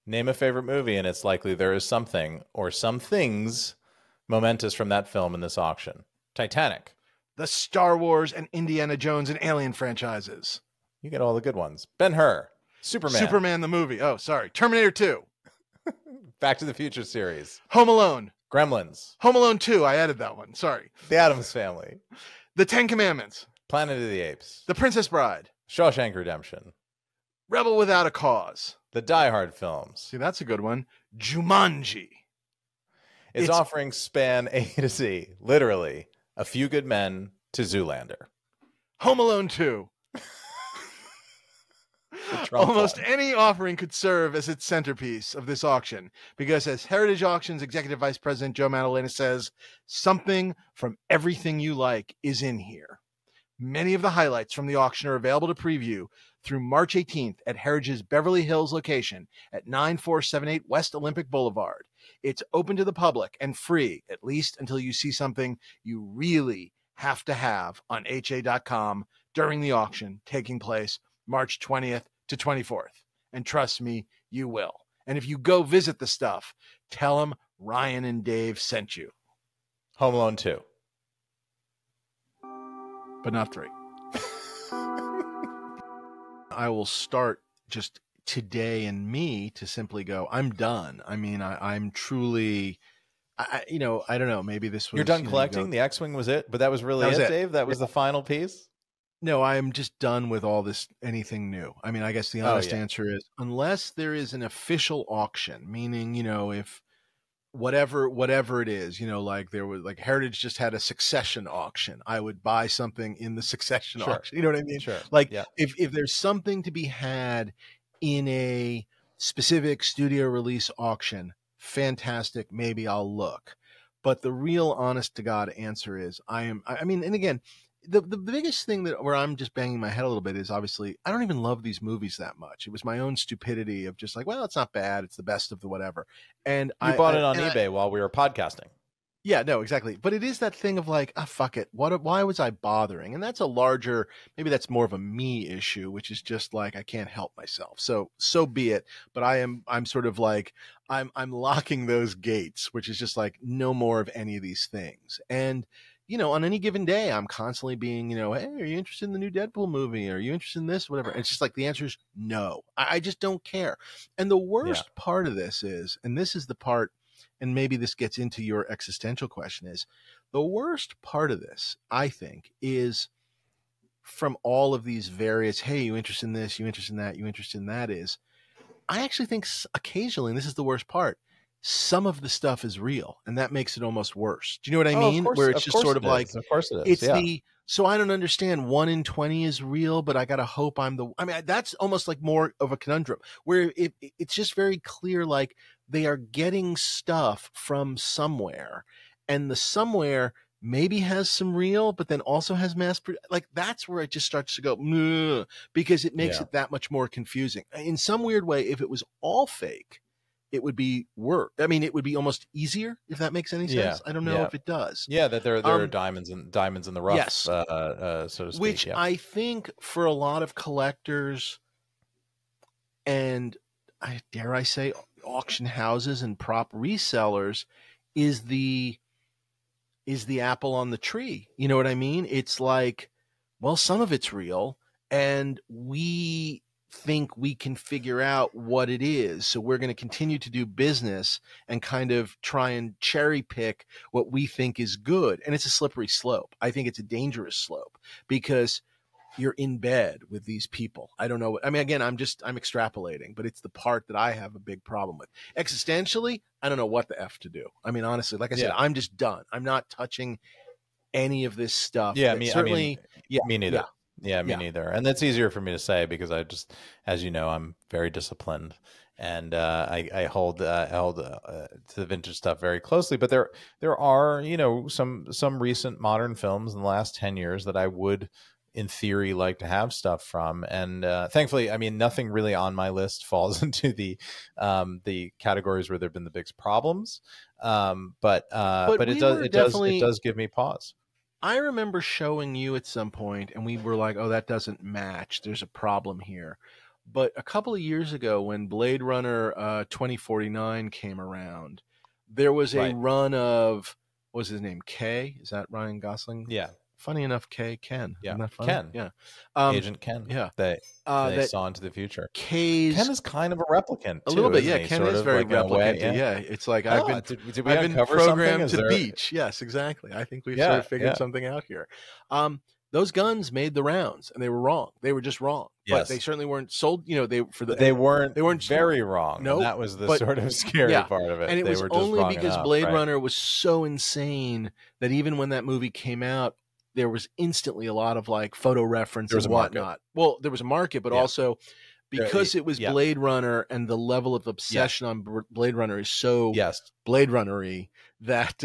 Name a favorite movie, and it's likely there is something or some things momentous from that film in this auction. Titanic. The Star Wars and Indiana Jones and Alien franchises. You get all the good ones. Ben-Hur. Superman. Superman the movie. Oh, sorry. Terminator 2. Back to the Future series. Home Alone. Gremlins. Home Alone 2. I added that one. Sorry. The Addams Family. The Ten Commandments. Planet of the Apes. The Princess Bride. Shawshank Redemption. Rebel Without a Cause. The Die Hard films. See, that's a good one. Jumanji. Its offerings span A to Z. Literally, A Few Good Men to Zoolander. Home Alone 2. Almost any offering could serve as its centerpiece of this auction, because as Heritage Auctions Executive Vice President Joe Madalena says, something from everything you like is in here. Many of the highlights from the auction are available to preview through March 18th at Heritage's Beverly Hills location at 9478 West Olympic Boulevard. It's open to the public and free, at least until you see something you really have to have on HA.com during the auction taking place March 20th to 24th. And trust me, you will. And if you go visit the stuff, tell them Ryan and Dave sent you. Home Alone 2. But not 3. I will start just today in me to simply go, I'm done. I mean, I'm truly, I don't know, maybe this was... You're done collecting? The X-Wing was it? But that was really it, Dave? That was the final piece? No, I'm just done with all this, anything new. I mean, I guess the honest answer is, unless there is an official auction, meaning, if whatever it is, like there was, like Heritage just had a Succession auction, I would buy something in the Succession auction. You know what I mean? Sure. Like if there's something to be had in a specific studio release auction, fantastic. Maybe I'll look. But the real honest to God answer is and again, the biggest thing where I'm just banging my head a little bit is, obviously, I don't even love these movies that much. It was my own stupidity of just like, well, it's not bad. It's the best of the whatever. And you bought it on eBay while we were podcasting. Yeah, no, exactly. But it is that thing of like, fuck it. Why was I bothering? And that's a larger, maybe that's more of a me issue, which is just like, I can't help myself. So be it. But I'm sort of like, I'm locking those gates, which is just like, no more of any of these things. And on any given day, I'm constantly being, hey, are you interested in the new Deadpool movie? Are you interested in this? Whatever. And it's just like, the answer is no. I just don't care. And the worst part of this is, and this is the part, and maybe this gets into your existential question, is the worst part of this, I think, is from all of these various, hey, you interested in this? You interested in that? You interested in that? Is I actually think occasionally, and this is the worst part, some of the stuff is real, and that makes it almost worse. Do you know what I mean? Where it's just sort of like, of course it is. So I don't understand. 1 in 20 is real, but I got to hope that's almost like more of a conundrum where it's just very clear, like they are getting stuff from somewhere, and the somewhere maybe has some real, but then also has like that's where it just starts to go, because it makes it that much more confusing. In some weird way, if it was all fake, it would be worse. I mean, it would be almost easier, if that makes any sense. I don't know if it does. Yeah, that there are diamonds in the rough, yes. So to speak. Which I think for a lot of collectors and, dare I say, auction houses and prop resellers is the apple on the tree. You know what I mean? It's like, well, some of it's real, and we think we can figure out what it is. So we're going to continue to do business and kind of try and cherry pick what we think is good. And it's a slippery slope. I think it's a dangerous slope because you're in bed with these people. I don't know. I mean, again, I'm extrapolating, but it's the part that I have a big problem with. Existentially, I don't know what the F to do. I mean, honestly, like I said, I'm just done. I'm not touching any of this stuff. Yeah, me neither. Yeah, me neither. And that's easier for me to say because I just, as you know, I'm very disciplined, and I hold to the vintage stuff very closely. But there are, you know, some recent modern films in the last 10 years that I would, in theory, like to have stuff from. And thankfully, I mean, nothing really on my list falls into the categories where there've been the biggest problems. But it does give me pause. I remember showing you at some point, and we were like, oh, that doesn't match. There's a problem here. But a couple of years ago, when Blade Runner 2049 came around, there was a run of, what was his name? K? Is that Ryan Gosling? Yeah. Funny enough, Ken. Yeah. Isn't that funny? Ken. Yeah. Agent Ken. Yeah. They saw into the future. Ken is kind of a replicant. A little bit, yeah. Ken is very replicant. Yeah. It's like I've been programmed to beach. Yes, exactly. I think we've sort of figured something out here. Those guns made the rounds, and they were wrong. They were just wrong. Yes. But they certainly weren't sold. You know, they weren't very wrong. No, that was the sort of scary part of it. And it was only because Blade Runner was so insane that even when that movie came out, there was instantly a lot of like photo reference and whatnot. Well, there was a market, but also because it was Blade Runner and the level of obsession on Blade Runner is so Blade Runner-y that,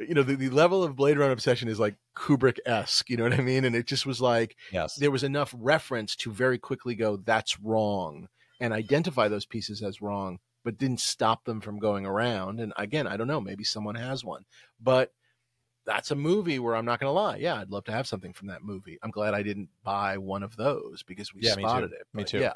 you know, the level of Blade Runner obsession is like Kubrick-esque, you know what I mean? And it just was like, there was enough reference to very quickly go, that's wrong, and identify those pieces as wrong, but didn't stop them from going around. And again, I don't know, maybe someone has one, but that's a movie where I'm not going to lie. Yeah, I'd love to have something from that movie. I'm glad I didn't buy one of those because we spotted it. Me too. Yeah.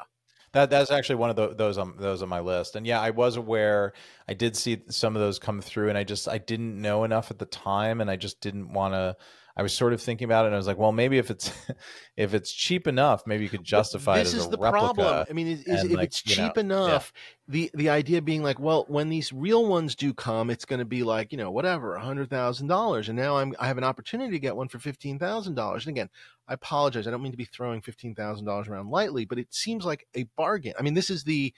That's actually one of those on my list. And yeah, I was aware. I did see some of those come through, and I didn't know enough at the time, and I just didn't want to. I was sort of thinking about it, and I was like, well, maybe if it's cheap enough, maybe you could justify it as a replica. This is the problem. I mean, if it's cheap enough, the idea being like, well, when these real ones do come, it's going to be like, you know, whatever, $100,000, and now I have an opportunity to get one for $15,000. And again, I apologize, I don't mean to be throwing $15,000 around lightly, but it seems like a bargain. I mean, this is the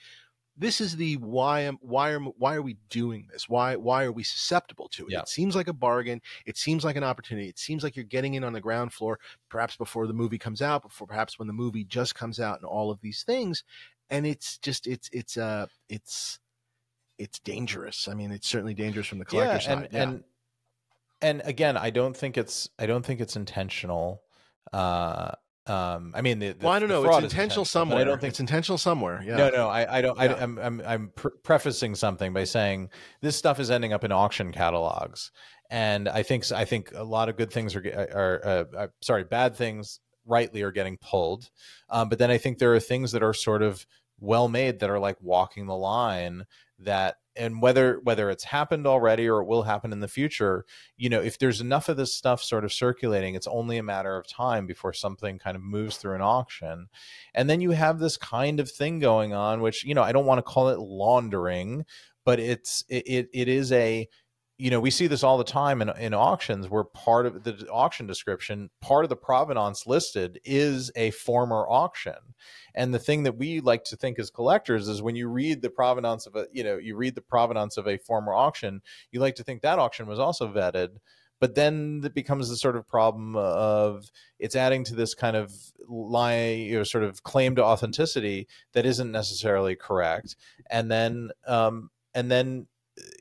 why are we doing this? Why are we susceptible to it? It seems like a bargain. It seems like an opportunity. It seems like you're getting in on the ground floor, perhaps before the movie comes out, perhaps when the movie just comes out, and all of these things. And it's just it's dangerous. I mean, it's certainly dangerous from the collector's side. And again, I don't think it's intentional. I mean, I don't know. It's intentional somewhere. I don't think it's intentional somewhere. Yeah. No, I don't. Yeah. I'm prefacing something by saying this stuff is ending up in auction catalogs, and I think a lot of good things bad things rightly are getting pulled, but then I think there are things that are sort of well made that are like walking the line that. And whether it's happened already or it will happen in the future, you know, if there's enough of this stuff sort of circulating, it's only a matter of time before something kind of moves through an auction. And then you have this kind of thing going on, which, you know, I don't want to call it laundering, but it is a, you know, we see this all the time in auctions where part of the auction description, part of the provenance listed is a former auction. And the thing that we like to think as collectors is when you read the provenance of a former auction, you like to think that auction was also vetted. But then it becomes the sort of problem of it's adding to this kind of lie, you know, sort of claim to authenticity that isn't necessarily correct. And then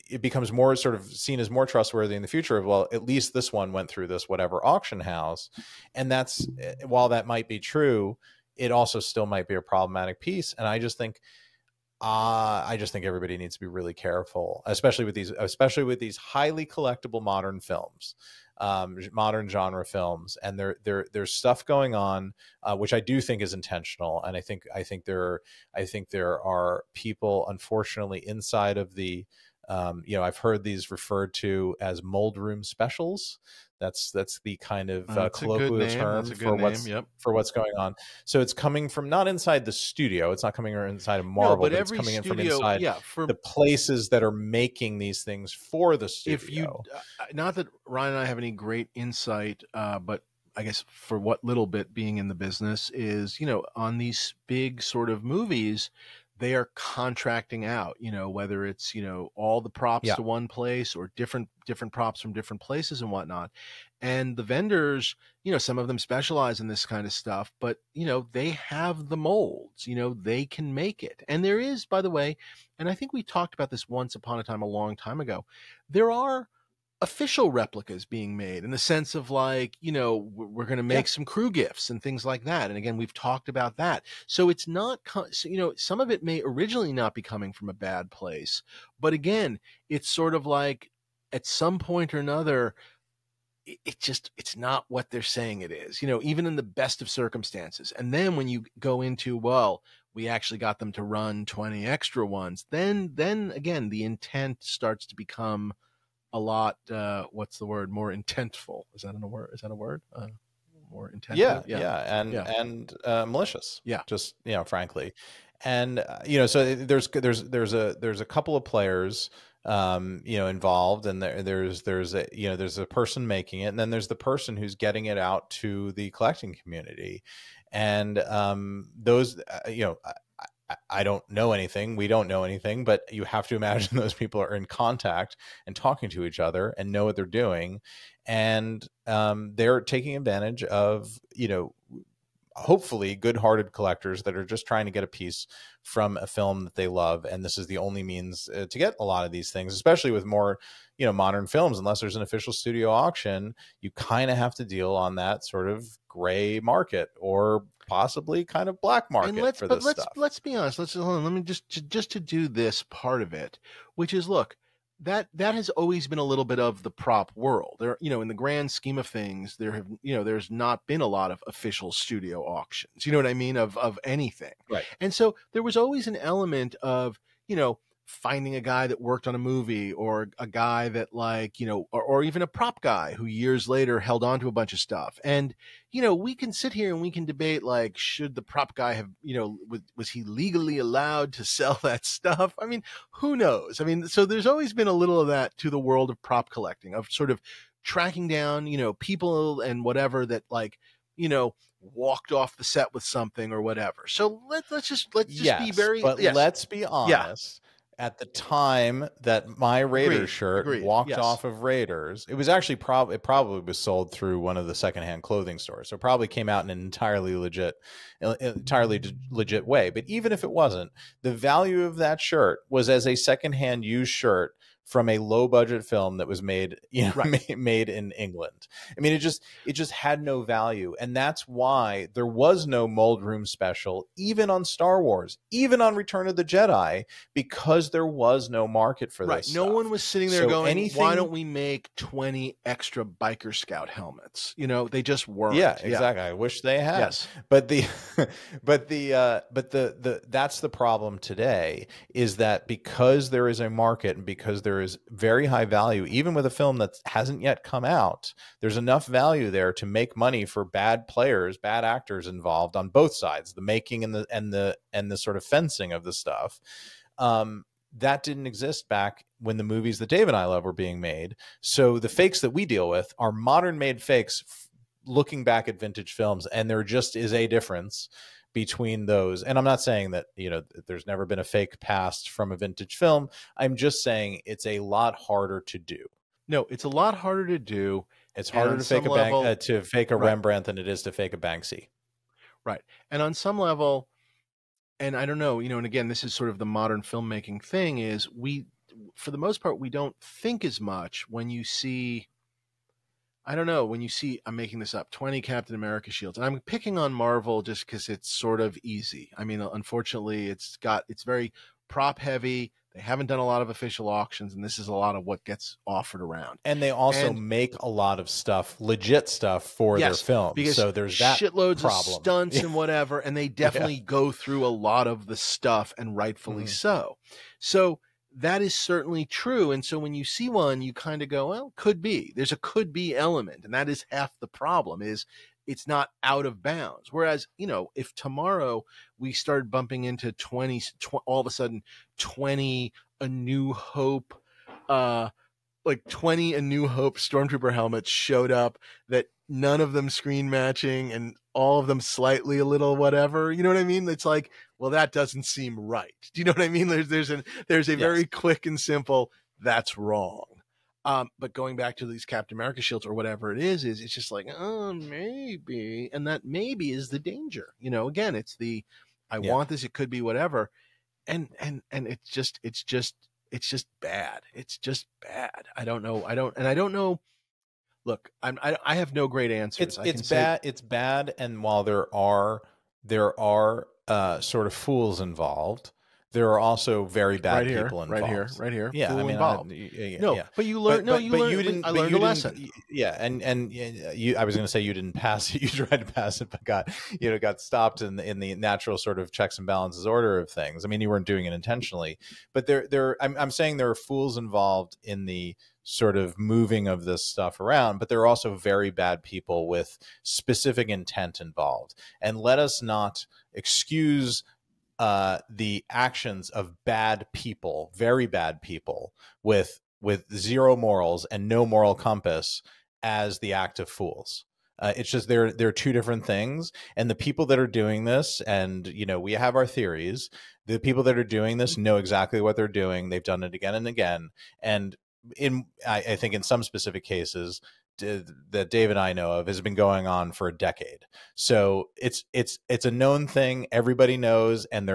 it becomes more sort of seen as more trustworthy in the future of, well, at least this one went through this whatever auction house. And that's, while that might be true, it also still might be a problematic piece. And I just think everybody needs to be really careful, especially with these highly collectible modern films, modern genre films. And there's stuff going on, which I do think is intentional. And I think there are people, unfortunately, inside of the, you know, I've heard these referred to as mold room specials, That's the kind of that's colloquial term for what's going on. So it's coming from not inside the studio. It's not coming from inside of Marvel, but it's coming in from inside the places that are making these things for the studio. If you, not that Ryan and I have any great insight, but I guess for what little bit being in the business is, on these big sort of movies, they are contracting out, whether it's, all the props to one place or different props from different places and whatnot. And the vendors, some of them specialize in this kind of stuff, but, they have the molds, they can make it. And there is, by the way, and I think we talked about this once upon a time, a long time ago, there are official replicas being made in the sense of like, we're going to make some crew gifts and things like that. And again, we've talked about that. So it's not, some of it may originally not be coming from a bad place, but again, it's sort of like at some point or another, it's not what they're saying it is, even in the best of circumstances. And then when you go into, well, we actually got them to run 20 extra ones, then again, the intent starts to become a lot, what's the word? More intentful. Is that a word? More intentful. And malicious. Yeah. Just, frankly. And, so there's a couple of players, involved, and there's a person making it, and then there's the person who's getting it out to the collecting community. And, those, I don't know anything. We don't know anything, but you have to imagine those people are in contact and talking to each other and know what they're doing. And they're taking advantage of, hopefully good-hearted collectors that are just trying to get a piece from a film that they love. And this is the only means to get a lot of these things, especially with more, modern films. Unless there's an official studio auction, you kind of have to deal on that sort of gray market or possibly kind of black market for this stuff. Let's be honest. Let me just to do this part of it, which is, look, that has always been a little bit of the prop world. There, in the grand scheme of things, there's not been a lot of official studio auctions. You know what I mean? Of anything. Right. And so there was always an element of, finding a guy that worked on a movie, or a guy that or even a prop guy who years later held on to a bunch of stuff. And, we can sit here and we can debate, like, should the prop guy have, was he legally allowed to sell that stuff? I mean, who knows? I mean, so there's always been a little of that to the world of prop collecting, of sort of tracking down, people and whatever that walked off the set with something or whatever. So let's just be very, let's be honest. At the time that my Raiders shirt walked off of Raiders, it was actually it probably was sold through one of the secondhand clothing stores. So it probably came out in an entirely legit way. But even if it wasn't, the value of that shirt was as a secondhand used shirt from a low budget film that was made, made in England. I mean, it just had no value. And that's why there was no mold room special, even on Star Wars, even on Return of the Jedi, because there was no market for this stuff. No one was sitting there going, why don't we make 20 extra Biker Scout helmets? They just weren't. Yeah, exactly. I wish they had. Yes. But that's the problem today, is that because there is a market and because there is very high value, even with a film that hasn't yet come out, there's enough value there to make money for bad players, bad actors involved on both sides, the making and the sort of fencing of the stuff. That didn't exist back when the movies that Dave and I love were being made. So the fakes that we deal with are modern made fakes looking back at vintage films, and there just is a difference between those. And I'm not saying that, there's never been a fake passed from a vintage film. I'm just saying it's a lot harder to do. No, it's a lot harder to do. It's harder to fake a Rembrandt than it is to fake a Banksy. Right. And on some level, and I don't know, and again, this is sort of the modern filmmaking thing, is for the most part, we don't think as much when you see, I'm making this up, 20 Captain America shields. And I'm picking on Marvel just because it's sort of easy. I mean, unfortunately, it's very prop heavy. They haven't done a lot of official auctions, and this is a lot of what gets offered around. And they also make a lot of stuff, legit stuff, for their films. Because so there's that shitloads problem. Of stunts and whatever, and they definitely go through a lot of the stuff, and rightfully so. So that is certainly true. And so when you see one, you kind of go, well, could be. There's a could be element, and that is half the problem. Is it's not out of bounds. Whereas, if tomorrow we started bumping into all of a sudden 20 A New Hope, like 20 A New Hope stormtrooper helmets showed up, that none of them screen matching and all of them slightly a little whatever, you know what I mean? It's like, well, that doesn't seem right. Do you know what I mean? There's a yes. Very quick and simple, that's wrong. But going back to these Captain America shields or whatever it is it's just like, oh, maybe. And that maybe is the danger. Again, it's the, I want this, it could be whatever. And it's just bad. It's just bad. I don't know. Look, I have no great answers. It's bad. It's bad. And while there are sort of fools involved, there are also very bad people involved. Right here. Yeah, I mean, but you learned. You didn't. I learned a lesson. Yeah, and you. I was going to say you didn't pass it. You tried to pass it, but got stopped in the natural sort of checks and balances order of things. I mean, you weren't doing it intentionally, but I'm saying there are fools involved in the sort of moving of this stuff around, but there are also very bad people with specific intent involved. And let us not excuse the actions of bad people, very bad people with zero morals and no moral compass as the act of fools. It's just they're two different things. And the people that are doing this, and we have our theories, the people that are doing this know exactly what they're doing. They've done it again and again. And I think in some specific cases that Dave and I know of has been going on for a decade. So it's a known thing. Everybody knows, and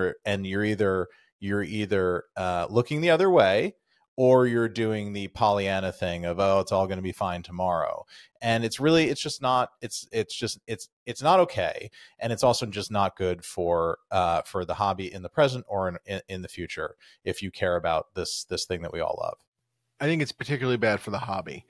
you're either looking the other way, or you're doing the Pollyanna thing of, oh, it's all going to be fine tomorrow. And it's not okay. And it's also just not good for the hobby in the present or in the future, if you care about this thing that we all love. I think it's particularly bad for the hobby.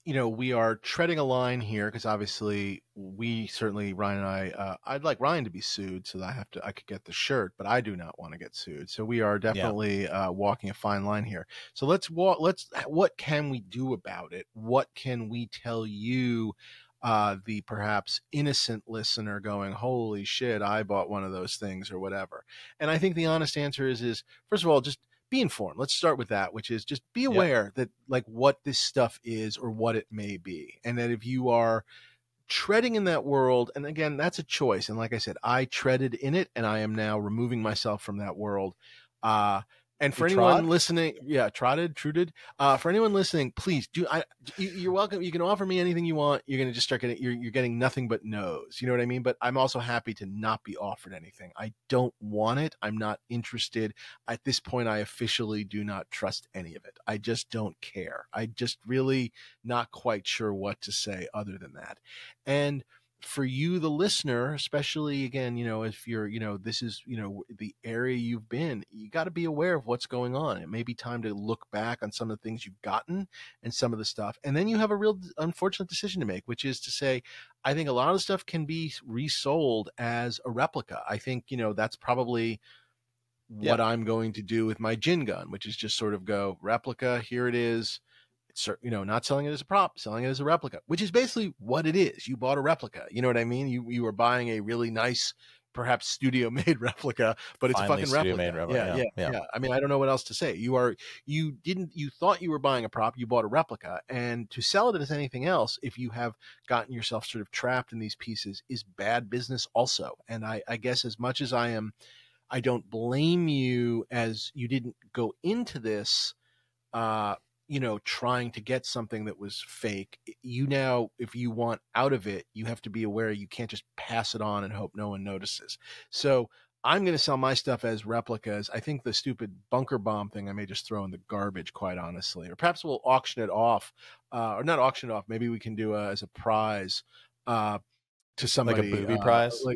We are treading a line here because obviously Ryan and I'd like Ryan to be sued so that I could get the shirt, but I do not want to get sued. So we are definitely walking a fine line here. So what can we do about it? What can we tell you, the perhaps innocent listener going, holy shit, I bought one of those things or whatever? And I think the honest answer is first of all, just be informed. Let's start with that, which is just be aware that like what this stuff is or what it may be. And that if you are treading in that world, and again, that's a choice. And like I said, I treaded in it and I am now removing myself from that world. And for anyone listening, trotted. For anyone listening, please you're welcome. You can offer me anything you want. You're going to just start getting, you're getting nothing but no's. You know what I mean? But I'm also happy to not be offered anything. I don't want it. I'm not interested. At this point, I officially do not trust any of it. I just don't care. I just really not quite sure what to say other than that. And for you, the listener, especially again, if you're, this is, the area you've been, you got to be aware of what's going on. It may be time to look back on some of the things you've gotten and some of the stuff. And then you have a real unfortunate decision to make, which is to say, I think a lot of the stuff can be resold as a replica. I think, that's probably what I'm going to do with my gin gun, which is just sort of go replica. Here it is. It's, not selling it as a prop, selling it as a replica, which is basically what it is. You bought a replica. You know what I mean? You were buying a really nice, perhaps studio made replica, but it's Finally, a fucking replica. Yeah. I mean, I don't know what else to say. You thought you were buying a prop, you bought a replica, and to sell it as anything else, if you have gotten yourself sort of trapped in these pieces, is bad business also. And I guess as much as I don't blame you, as you didn't go into this, trying to get something that was fake. Now, if you want out of it, you have to be aware you can't just pass it on and hope no one notices. So I'm going to sell my stuff as replicas. I think the stupid bunker bomb thing I may just throw in the garbage, quite honestly. Or perhaps we'll auction it off, or not auction it off. Maybe we can do as a prize to somebody, like a booby prize, or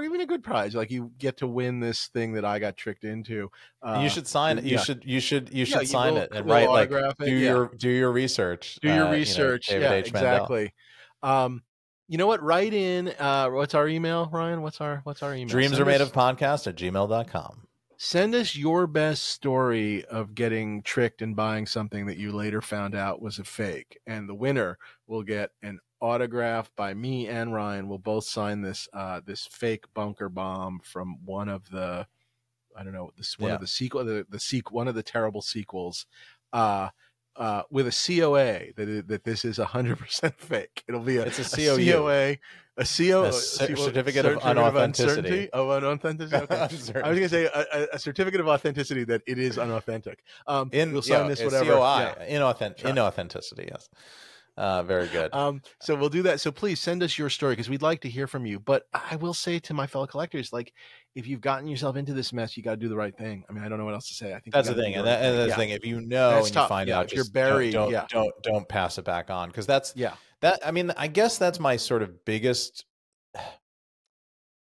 even a good prize. Like you get to win this thing that I got tricked into. You should sign it. You should sign it and write like do your research. Do your research. Exactly. You know what? Write in. What's our email, Ryan? What's our email? DreamsareMadeOfPodcast@gmail.com. Send us your best story of getting tricked and buying something that you later found out was a fake. And the winner will get an autograph by me and Ryan. We'll both sign this this fake bunker bomb from one of the, I don't know, this one of the sequel, one of the terrible sequels, with a COA that this is 100% fake. It'll be it's a COA, a certificate of unauthenticity. Of unauthenticity. Okay. I was going to say a certificate of authenticity that it is unauthentic. We'll sign this whatever. COI, inauthenticity. Yes. Very good. So we'll do that. So please send us your story because we'd like to hear from you. But I will say to my fellow collectors, like, if you've gotten yourself into this mess, you got to do the right thing. I mean, I don't know what else to say. I think that's the thing, and that's the thing. If you know and you find out, if you're buried, don't pass it back on, because that's that. I mean, I guess that's my sort of biggest,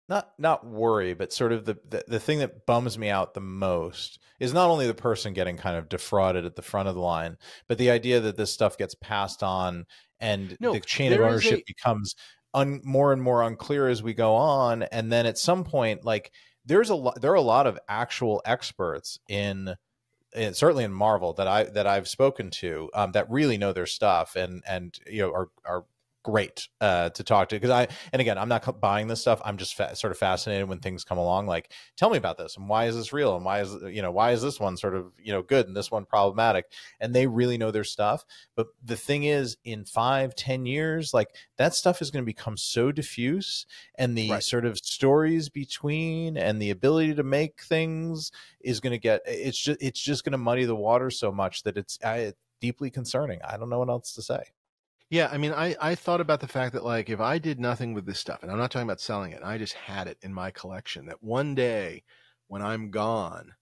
not worry, but sort of the thing that bums me out the most is not only the person getting kind of defrauded at the front of the line, but the idea that this stuff gets passed on and the chain of ownership becomes more and more unclear as we go on. And then at some point, like there are a lot of actual experts in certainly in Marvel that I've spoken to that really know their stuff and are great to talk to, because again, I'm not buying this stuff. I'm just sort of fascinated when things come along, like, tell me about this and why is this real and why is this one sort of good and this one problematic, and they really know their stuff. But the thing is, in 5-10 years, like, that stuff is going to become so diffuse, and the sort of stories between and the ability to make things is going to get, it's just going to muddy the water so much that it's deeply concerning. I don't know what else to say. Yeah, I mean, I thought about the fact that, like, if I did nothing with this stuff, and I'm not talking about selling it, I just had it in my collection, that one day when I'm gone,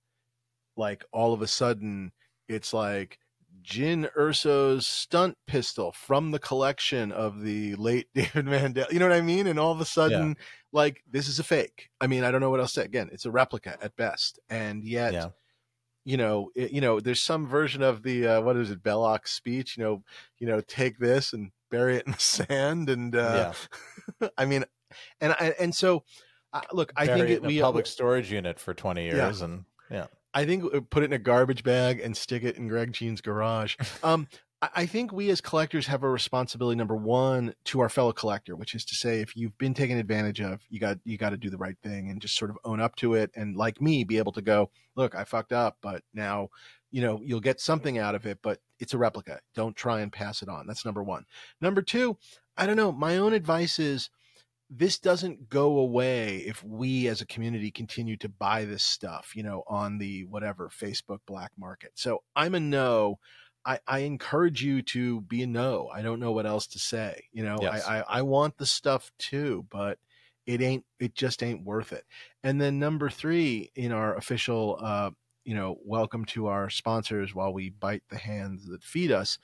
like, all of a sudden, it's like Jyn Erso's stunt pistol from the collection of the late David Mandel. You know what I mean? And all of a sudden, like, this is a fake. I mean, I don't know what else to say. Again, it's a replica at best. And yet, there's some version of the what is it, Belloc's speech, take this and bury it in the sand, and I mean, and so look, I think we public storage unit for 20 years, and I think put it in a garbage bag and stick it in Greg Jean's garage. I think we as collectors have a responsibility, number one, to our fellow collector, which is to say, if you've been taken advantage of, you got to do the right thing and just sort of own up to it. And like me, be able to go, look, I fucked up, but now, you'll get something out of it, but it's a replica. Don't try and pass it on. That's number one. Number two, I don't know. My own advice is, this doesn't go away if we as a community continue to buy this stuff, on the whatever Facebook black market. So I'm a no. I encourage you to be a no. I don't know what else to say. I want the stuff too, but it just ain't worth it. And then number three, in our official, welcome to our sponsors while we bite the hands that feed us.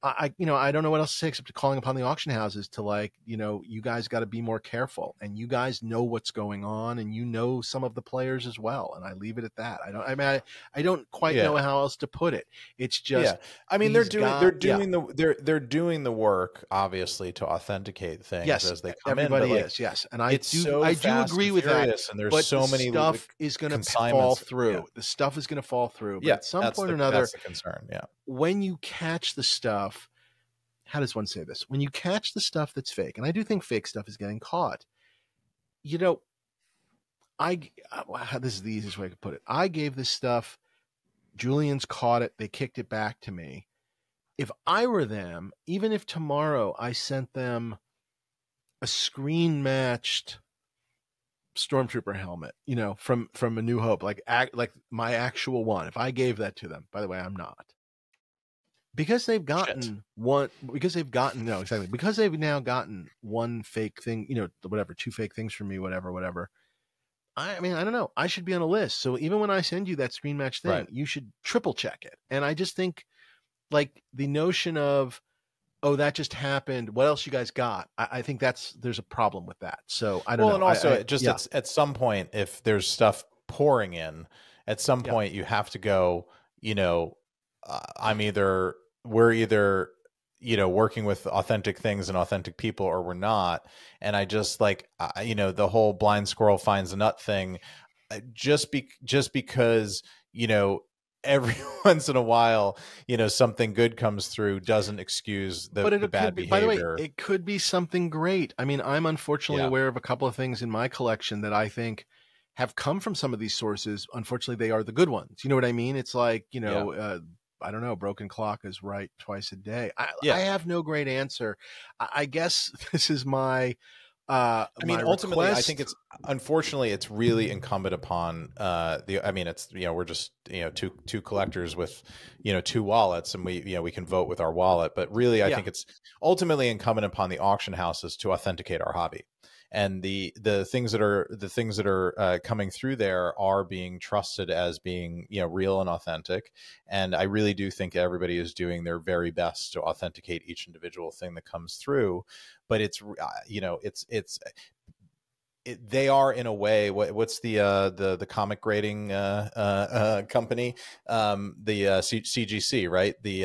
I don't know what else to say except to calling upon the auction houses to, you guys got to be more careful, and you guys know what's going on, and some of the players as well. And I leave it at that. I don't quite know how else to put it. It's just, I mean, they're doing the work, obviously, to authenticate things as they come in. Everybody is, yes. And I do agree with that. And there's so many stuff is going to fall through. Yeah. The stuff is going to fall through. But at some point or another, that's the concern. Yeah. When you catch the stuff, how does one say this? When you catch the stuff that's fake, and I do think fake stuff is getting caught, this is the easiest way I could put it. I gave this stuff, Julian's caught it, they kicked it back to me. If I were them, even if tomorrow I sent them a screen matched Stormtrooper helmet, from A New Hope, like my actual one, if I gave that to them, by the way, I'm not. Because they've gotten because they've now gotten one fake thing, whatever, two fake things from me, whatever. I mean, I don't know. I should be on a list. So even when I send you that screen match thing, you should triple check it. And I just think, like, the notion of, oh, that just happened, what else you guys got? I think there's a problem with that. So I don't know. And also at some point, if there's stuff pouring in, at some point you have to go, we're either working with authentic things and authentic people, or we're not. And I just the whole blind squirrel finds a nut thing. just because, every once in a while, something good comes through doesn't excuse the bad behavior. By the way, it could be something great. I mean, I'm unfortunately aware of a couple of things in my collection that I think have come from some of these sources. Unfortunately, they are the good ones. You know what I mean? It's like, I don't know, broken clock is right twice a day. I have no great answer. I guess this is my ultimately, request. I think unfortunately, it's really incumbent upon we're just, two collectors with, two wallets, and we can vote with our wallet. But really, I think it's ultimately incumbent upon the auction houses to authenticate our hobby. And the things that are coming through there are being trusted as being, real and authentic. And I really do think everybody is doing their very best to authenticate each individual thing that comes through. But it's they are, in a way, what's the comic grading company, the CGC, right? They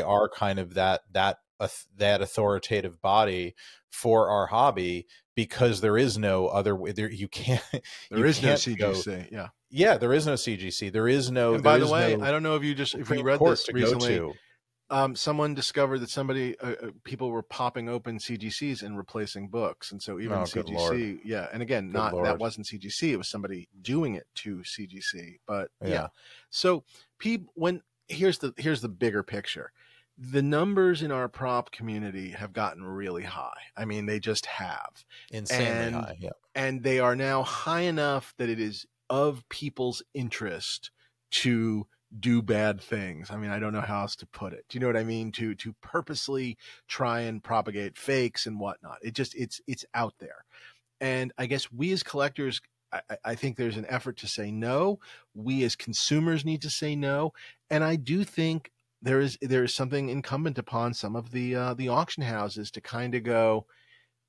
are kind of that authoritative body for our hobby, because there is no other way. There is no CGC. There is no CGC. There is no. And by the way, I don't know if you read this recently. Someone discovered that people were popping open CGCs and replacing books, and so even CGC, and again, that wasn't CGC; it was somebody doing it to CGC. But so here's the bigger picture. The numbers in our prop community have gotten really high. I mean, they just have. Insanely high, yeah. And they are now high enough that it is of people's interest to do bad things. I mean, I don't know how else to put it. Do you know what I mean? To purposely try and propagate fakes and whatnot. It's out there. And I guess we as collectors, I think there's an effort to say no. We as consumers need to say no. And I do think there is something incumbent upon some of the auction houses to kind of go,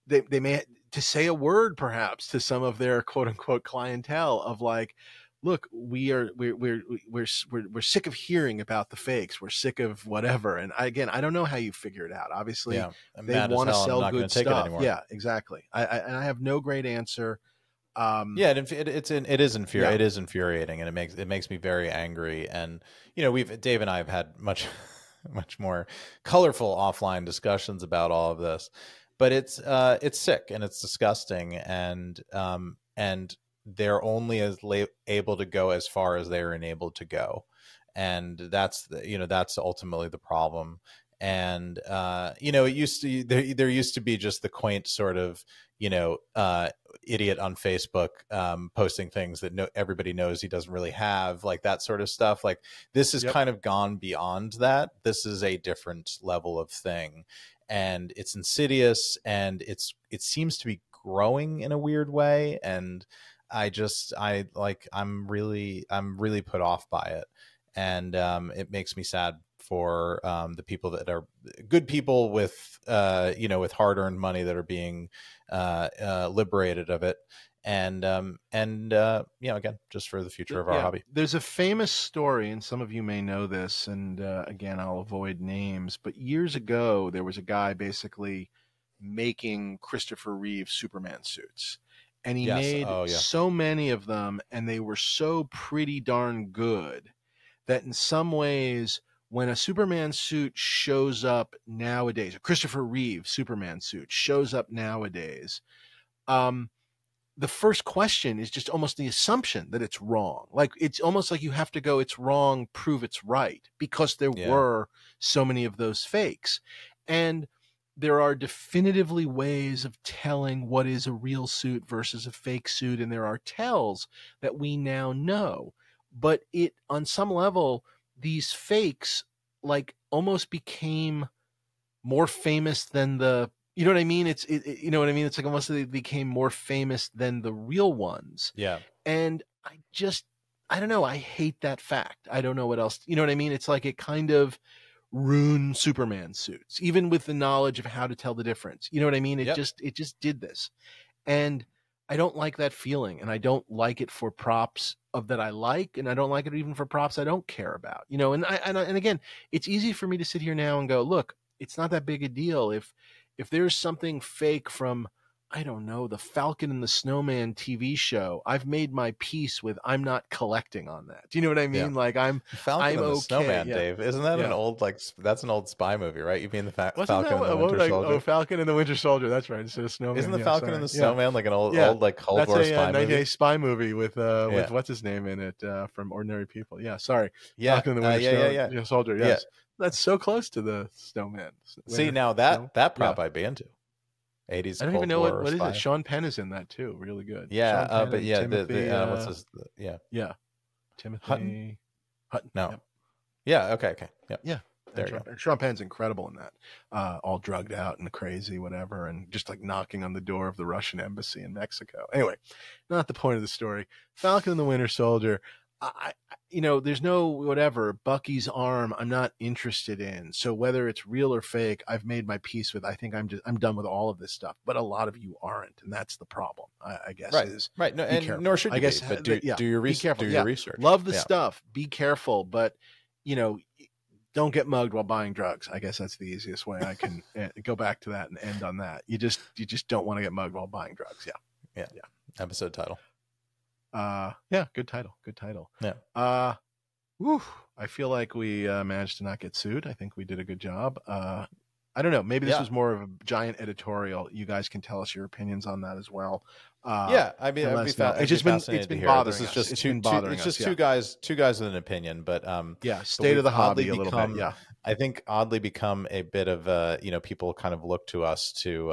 they may to say a word perhaps to some of their quote unquote clientele of like, look, we're sick of hearing about the fakes. We're sick of whatever. And I don't know how you figure it out. Obviously, they want to sell good stuff. Yeah, exactly. I have no great answer. It is infuriating, and it makes me very angry. And Dave and I have had much more colorful offline discussions about all of this, but it's sick and it's disgusting, and they're only able to go as far as they're enabled to go, and that's ultimately the problem. And it used to there used to be just the quaint sort of idiot on Facebook posting things that everybody knows he doesn't really have, like that sort of stuff. Like this has kind of gone beyond that. This is a different level of thing, and it's insidious, and it seems to be growing in a weird way. And I'm really put off by it, and it makes me sad for the people that are good people with with hard-earned money that are being liberated of it, and again, just for the future of our hobby. There's a famous story, and some of you may know this, and again, I'll avoid names, but years ago there was a guy basically making Christopher Reeve Superman suits. And he made so many of them, and they were so pretty darn good that in some ways, when a Superman suit shows up nowadays, a Christopher Reeve Superman suit shows up nowadays, the first question is just almost the assumption that it's wrong. Like, it's almost like you have to go, it's wrong, prove it's right, because there were so many of those fakes. And there are definitively ways of telling what is a real suit versus a fake suit, and there are tells that we now know. But on some level, these fakes like almost became more famous than you know what I mean? You know what I mean? It's like almost they became more famous than the real ones. Yeah. And I don't know. I hate that fact. I don't know what else. You know what I mean? It's like it kind of ruin Superman suits, even with the knowledge of how to tell the difference. You know what I mean? It just did this. And I don't like that feeling, and I don't like it for props that I like, and I don't like it even for props I don't care about. And again, it's easy for me to sit here now and go, look, it's not that big a deal if there's something fake from I don't know, the Falcon and the Snowman TV show. I've made my peace with. I'm not collecting on that. Do you know what I mean? Yeah. Like I'm Falcon and the okay. Snowman, Dave. Isn't that an old that's an old spy movie, right? You mean the Falcon and the Winter Soldier? Oh, Falcon and the Winter Soldier. That's right. Instead of Snowman. Isn't the Falcon and the Snowman like an old like Cold War spy movie? That's a spy movie with what's his name in it from Ordinary People. Yeah, sorry. Falcon and the Winter Soldier. Yes. That's so close to the Snowman. See, now that prop I'd be into. 80s. I don't even know what is it. Sean Penn is in that too. Really good. Yeah, but yeah, Timothy, what's his? Timothy Hutton. No. Yep. Yeah. Okay. Yep. Yeah. There you go. Sean Penn's incredible in that. All drugged out and crazy, whatever, and just like knocking on the door of the Russian embassy in Mexico. Anyway, not the point of the story. Falcon and the Winter Soldier. There's no whatever Bucky's arm I'm not interested in. So whether it's real or fake, I've made my peace with. I think I'm done with all of this stuff. But a lot of you aren't, and that's the problem. I guess. Right. No, and nor should you. I guess. But do your research. Do your research. Love the stuff. Be careful, but don't get mugged while buying drugs. I guess that's the easiest way I can go back to that and end on that. You just don't want to get mugged while buying drugs. Yeah. Episode title. Good title. Yeah. I feel like we managed to not get sued. I think we did a good job. I don't know. Maybe this was more of a giant editorial. You guys can tell us your opinions on that as well. I mean, it's been bothering us. This is just two guys with an opinion, but state of the hobby a little bit. Yeah. I think oddly become a bit of people kind of look to us to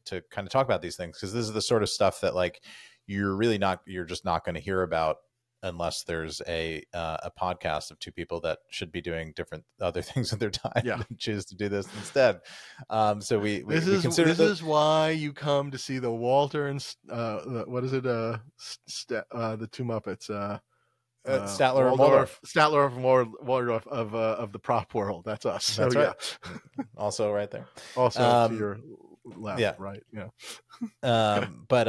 to kind of talk about these things, because this is the sort of stuff that like you're just not going to hear about unless there's a podcast of two people that should be doing different other things with their time and choose to do this instead. So this is why you come to see the Walter and what is it? The two Muppets. Statler and Waldorf of the prop world. That's us. That's right. Also right there. Also to your left, right. Yeah. But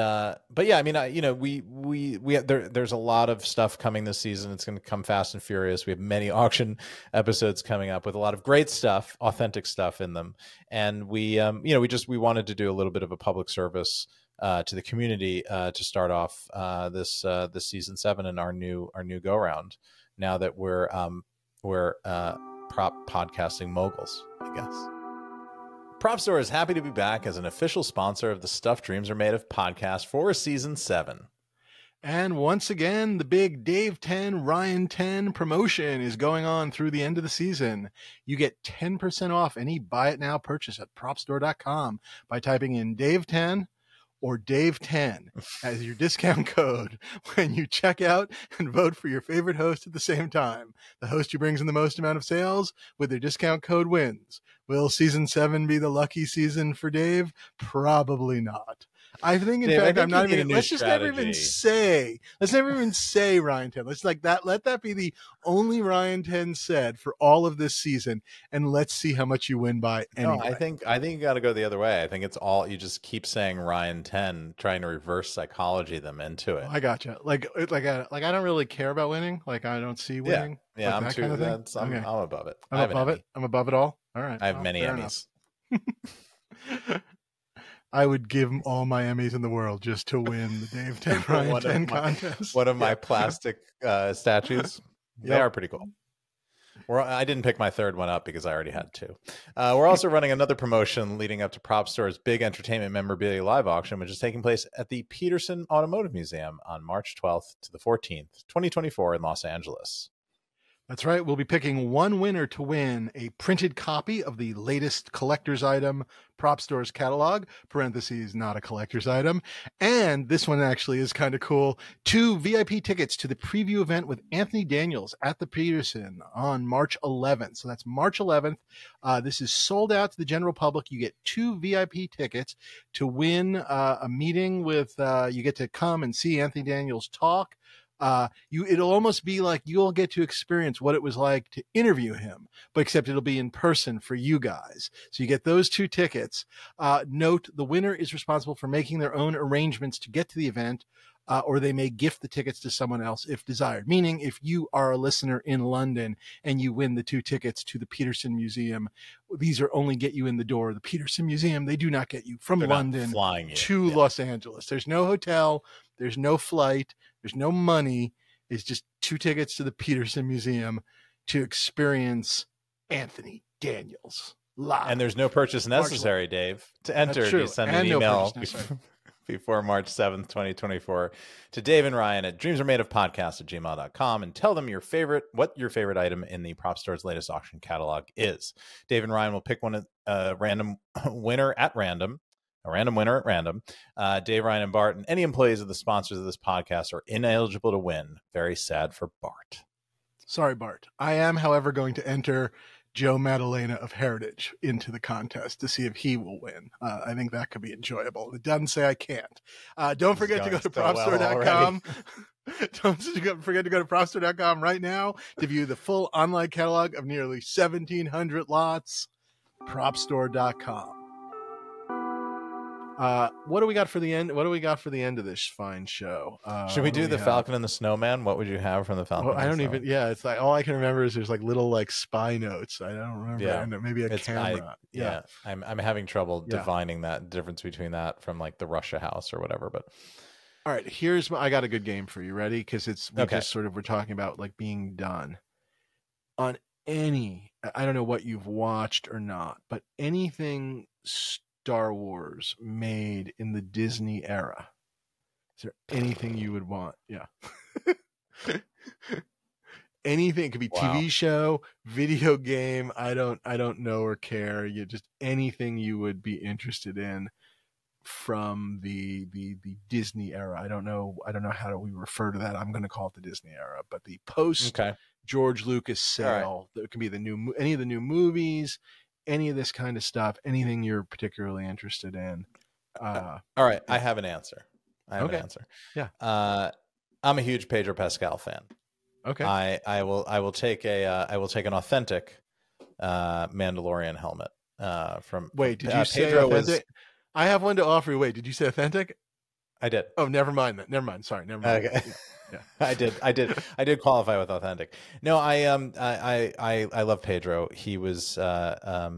yeah, I mean, we have there's a lot of stuff coming this season. It's going to come fast and furious. We have many auction episodes coming up with a lot of great stuff, authentic stuff in them. And we wanted to do a little bit of a public service to the community to start off this season 7 and our new go round. Now that we're prop podcasting moguls, I guess. Prop Store is happy to be back as an official sponsor of the Stuff Dreams Are Made Of podcast for season 7. And once again, the big Dave 10, Ryan 10 promotion is going on through the end of the season. You get 10% off any buy it now purchase at propstore.com by typing in Dave 10 or Dave 10 as your discount code when you check out and vote for your favorite host at the same time. The host who brings in the most amount of sales with their discount code wins. Will season 7 be the lucky season for Dave? Probably not. I think, in fact, I'm not even. Let's never even say Ryan 10. Let's like that. Let that be the only Ryan 10 said for all of this season, and let's see how much you win by. Anyway. No, I think you got to go the other way. I think it's all you just keep saying Ryan 10, trying to reverse psychology them into it. I gotcha. Like I don't really care about winning. Like I don't see winning. Yeah, like I'm too. I'm above it. I'm above it. I'm above it all. All right. I have many Emmys. I would give all my Emmys in the world just to win the Dave 10 Ryan 10 contest. One of my plastic statues. They are pretty cool. I didn't pick my third one up because I already had 2. We're also running another promotion leading up to Prop Store's big entertainment memorabilia live auction, which is taking place at the Peterson Automotive Museum on March 12th to the 14th, 2024 in Los Angeles. That's right. We'll be picking one winner to win a printed copy of the latest collector's item Prop Store's catalog, parentheses, not a collector's item. And this one actually is kind of cool. 2 VIP tickets to the preview event with Anthony Daniels at the Peterson on March 11th. So that's March 11th. This is sold out to the general public. You get 2 VIP tickets to win a meeting with, you get to come and see Anthony Daniels talk. It'll almost be like you'll get to experience what it was like to interview him, but except it'll be in person for you guys. So you get those 2 tickets. Note, the winner is responsible for making their own arrangements to get to the event, or they may gift the tickets to someone else if desired. Meaning, if you are a listener in London and you win the 2 tickets to the Peterson Museum, these are only get you in the door of the Peterson Museum. They do not get you from London to Los Angeles. There's no hotel. There's no flight. There's no money. It's just 2 tickets to the Peterson Museum to experience Anthony Daniels live. And there's no purchase necessary, Dave. To enter, you send an email before March 7th, 2024 to Dave and Ryan at dreamsaremadeofpodcast@gmail.com and tell them what your favorite item in the Prop Store's latest auction catalog is. Dave and Ryan will pick a random winner at random. Dave, Ryan, and Bart, and any employees of the sponsors of this podcast are ineligible to win. Very sad for Bart. Sorry, Bart. I am, however, going to enter Joe Maddalena of Heritage into the contest to see if he will win. I think that could be enjoyable. It doesn't say I can't. Don't forget to go to propstore.com. Don't forget to go to propstore.com right now to view the full online catalog of nearly 1,700 lots. propstore.com. What do we got for the end? What do we got for the end of this fine show? Should we do the Falcon and the Snowman? What would you have from the Falcon? Well, I don't even. Yeah, it's like all I can remember is there's like little like spy notes. I don't remember. Yeah, maybe a camera. I'm having trouble defining that difference between that from like the Russia House or whatever. But all right, I got a good game for you. Ready? Because we're talking about like being done on any. I don't know what you've watched or not, but anything Star Wars made in the Disney era. Is there anything you would want? Yeah. Anything. It could be TV show, video game. I don't know or care. Just anything you would be interested in from the Disney era. I don't know how we refer to that. I'm going to call it the Disney era, but the post George Lucas sale. Right. It can be any of the new movies, any of this kind of stuff, anything you're particularly interested in. All right. I have an answer. Yeah. I'm a huge Pedro Pascal fan. Okay. I will take an authentic Mandalorian helmet from. Wait, did you say authentic? I have one to offer you. Wait, did you say authentic? I did. Oh, never mind. Sorry, never mind. Okay. Yeah. I did qualify with authentic. No, I love Pedro. He was a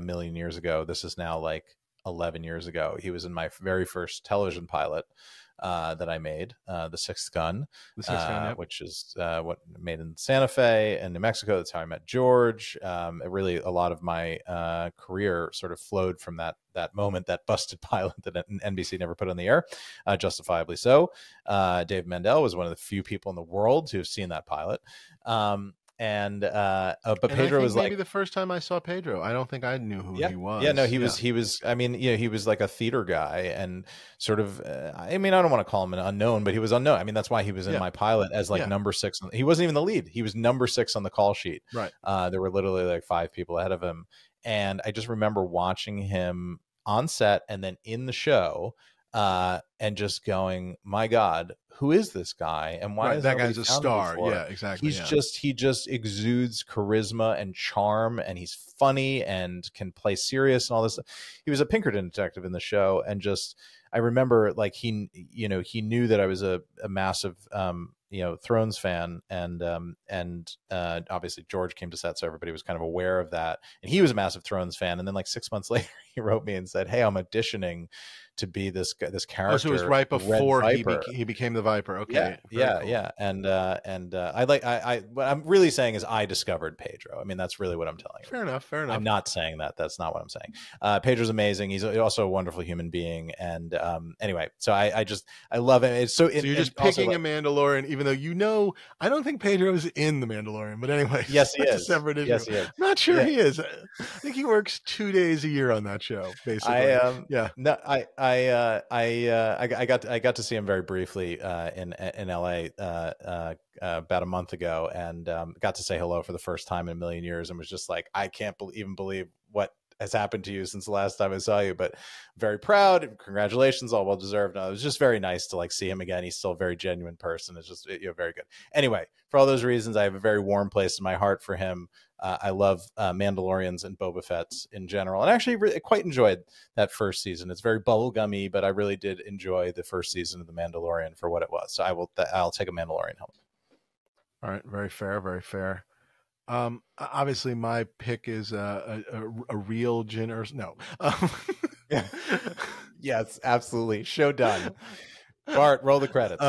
million years ago. This is now like 11 years ago. He was in my very first television pilot that I made, The Sixth Gun, which is what made in Santa Fe and New Mexico. That's how I met George. Really, a lot of my career sort of flowed from that moment, that busted pilot that NBC never put on the air, justifiably so. Dave Mandel was one of the few people in the world to have seen that pilot. But Pedro was maybe the first time I saw Pedro, I don't think I knew who he was. Yeah, no, he was. I mean, he was like a theater guy and sort of. I mean, I don't want to call him an unknown, but he was unknown. I mean, that's why he was in my pilot as like number 6. He wasn't even the lead. He was number 6 on the call sheet. Right. There were literally like 5 people ahead of him, and I just remember watching him on set and then in the show. And just going, my God, who is this guy? And why is that guy's a star? Yeah, exactly. He just exudes charisma and charm, and he's funny and can play serious and all this. He was a Pinkerton detective in the show, and just I remember like he knew that I was a massive Thrones fan, and obviously George came to set, so everybody was kind of aware of that, and he was a massive Thrones fan. And then like 6 months later, he wrote me and said, "Hey, I'm auditioning to be this character." Oh, so it was right before he became the Viper. Okay. Yeah. And what I'm really saying is I discovered Pedro. I mean, that's really what I'm telling you. Fair enough. I'm not saying that. That's not what I'm saying. Pedro's amazing. He's also a wonderful human being. And anyway, so I love him. It's so you're just picking a Mandalorian, even though I don't think Pedro's in the Mandalorian, but anyway. Yes, he is. A separate issue. Yes, he is. Not sure he is. I think he works 2 days a year on that show, basically. I got to see him very briefly in LA about a month ago, and got to say hello for the first time in a million years, and was just like, I can't even believe what has happened to you since the last time I saw you, but very proud. Congratulations, all well deserved. No, it was just very nice to like see him again. He's still a very genuine person. It's just very good. Anyway, for all those reasons, I have a very warm place in my heart for him. I love Mandalorians and Boba Fett's in general, and actually really quite enjoyed that first season. It's very bubblegummy, but I really did enjoy the first season of The Mandalorian for what it was. So I'll take a Mandalorian helmet. All right, very fair, very fair. Obviously, my pick is a real Jyn no. Yeah. Yes, absolutely. Show done. Bart, roll the credits.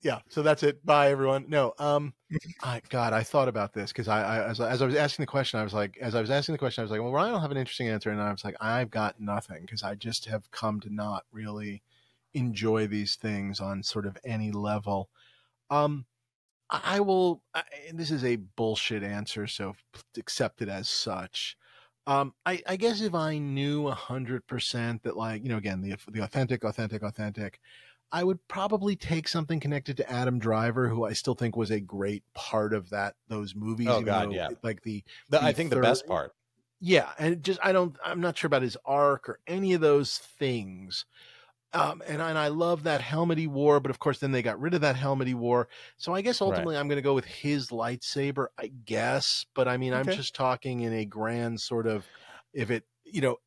Yeah, so that's it. Bye, everyone. No, I thought about this because as I was asking the question, I was like, well, Ryan will have an interesting answer, and I was like, I've got nothing because I just have come to not really enjoy these things on sort of any level. I will. This is a bullshit answer, so accept it as such. I guess if I knew 100% that, like, again, the authentic, I would probably take something connected to Adam Driver, who I still think was a great part of those movies. Oh God, yeah. Like I think the best part. Yeah, and I'm not sure about his arc or any of those things. And I love that helmet he wore, but of course then they got rid of that helmet he wore. So I guess ultimately I'm going to go with his lightsaber, I guess. But I mean, I'm just talking in a grand sort of, if it,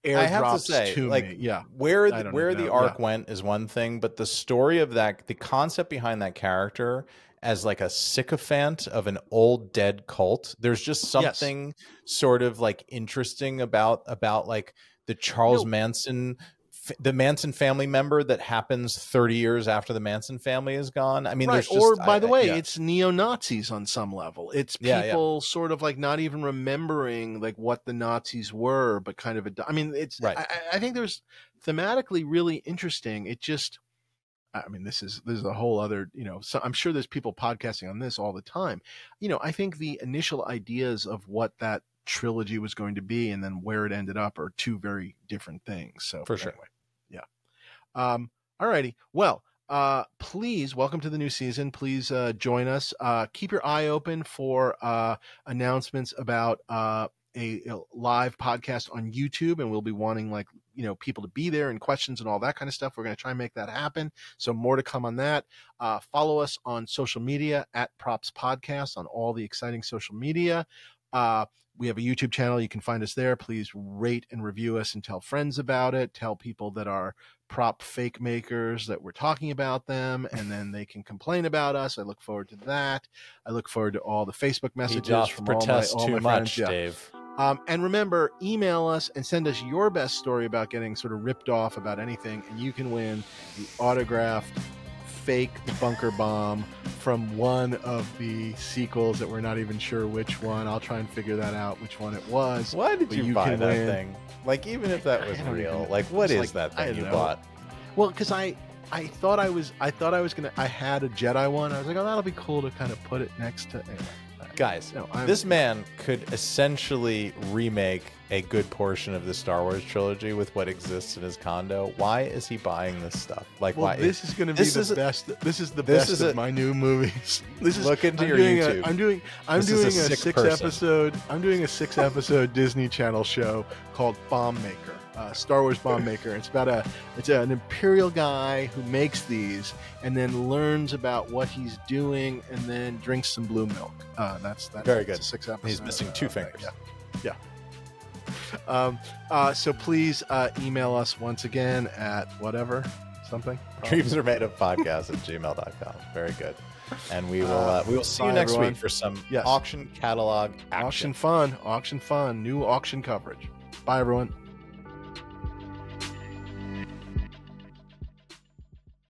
airdrops to me. Yeah. Where the arc went is one thing, but the story of the concept behind that character as like a sycophant of an old dead cult, there's just something sort of like interesting about like the Charles Manson, the Manson family member that happens 30 years after the Manson family is gone. I mean, there's just, by the way, it's neo-Nazis on some level. It's people sort of like not even remembering like what the Nazis were, but kind of I mean, it's I think there's thematically really interesting. It just, I mean, this is a whole other, so I'm sure there's people podcasting on this all the time. I think the initial ideas of what that trilogy was going to be and then where it ended up are two very different things. So for sure. Anyway. All righty. Well, please welcome to the new season. Please join us. Keep your eye open for announcements about a live podcast on YouTube, and we'll be wanting people to be there and questions and all that kind of stuff. We're going to try and make that happen. So more to come on that. Follow us on social media at Props Podcast on all the exciting social media. We have a YouTube channel. You can find us there. Please rate and review us and tell friends about it. Tell people that are prop fake makers that we're talking about them, and then they can complain about us. I look forward to that. I look forward to all the Facebook messages from all my friends. Dave. And remember, email us and send us your best story about getting sort of ripped off about anything, and you can win the autographed fake bunker bomb from one of the sequels that we're not even sure which one. I'll try and figure that out, which one it was. Why did you buy that thing? Like, even if that was real, like, what is that thing you bought? Well, because I thought I was gonna. I had a Jedi one. I was like, oh, that'll be cool to kind of put it next to. Anyway, guys, this man could essentially remake a good portion of the Star Wars trilogy with what exists in his condo. Why is he buying this stuff? Like, why? This is going to be the best. This is the best of my new movies. Look into your YouTube. I'm doing a 6-episode. I'm doing a 6-episode Disney Channel show called Bomb Maker. Star Wars Bomb Maker. It's about an Imperial guy who makes these and then learns about what he's doing and then drinks some blue milk. That's very good. 6 episodes. He's missing 2 fingers. Yeah. So please email us once again at something. Dreams are made of podcast at gmail.com. Very good. And we will see you next week for some auction catalog action. Auction fun, new auction coverage. Bye, everyone.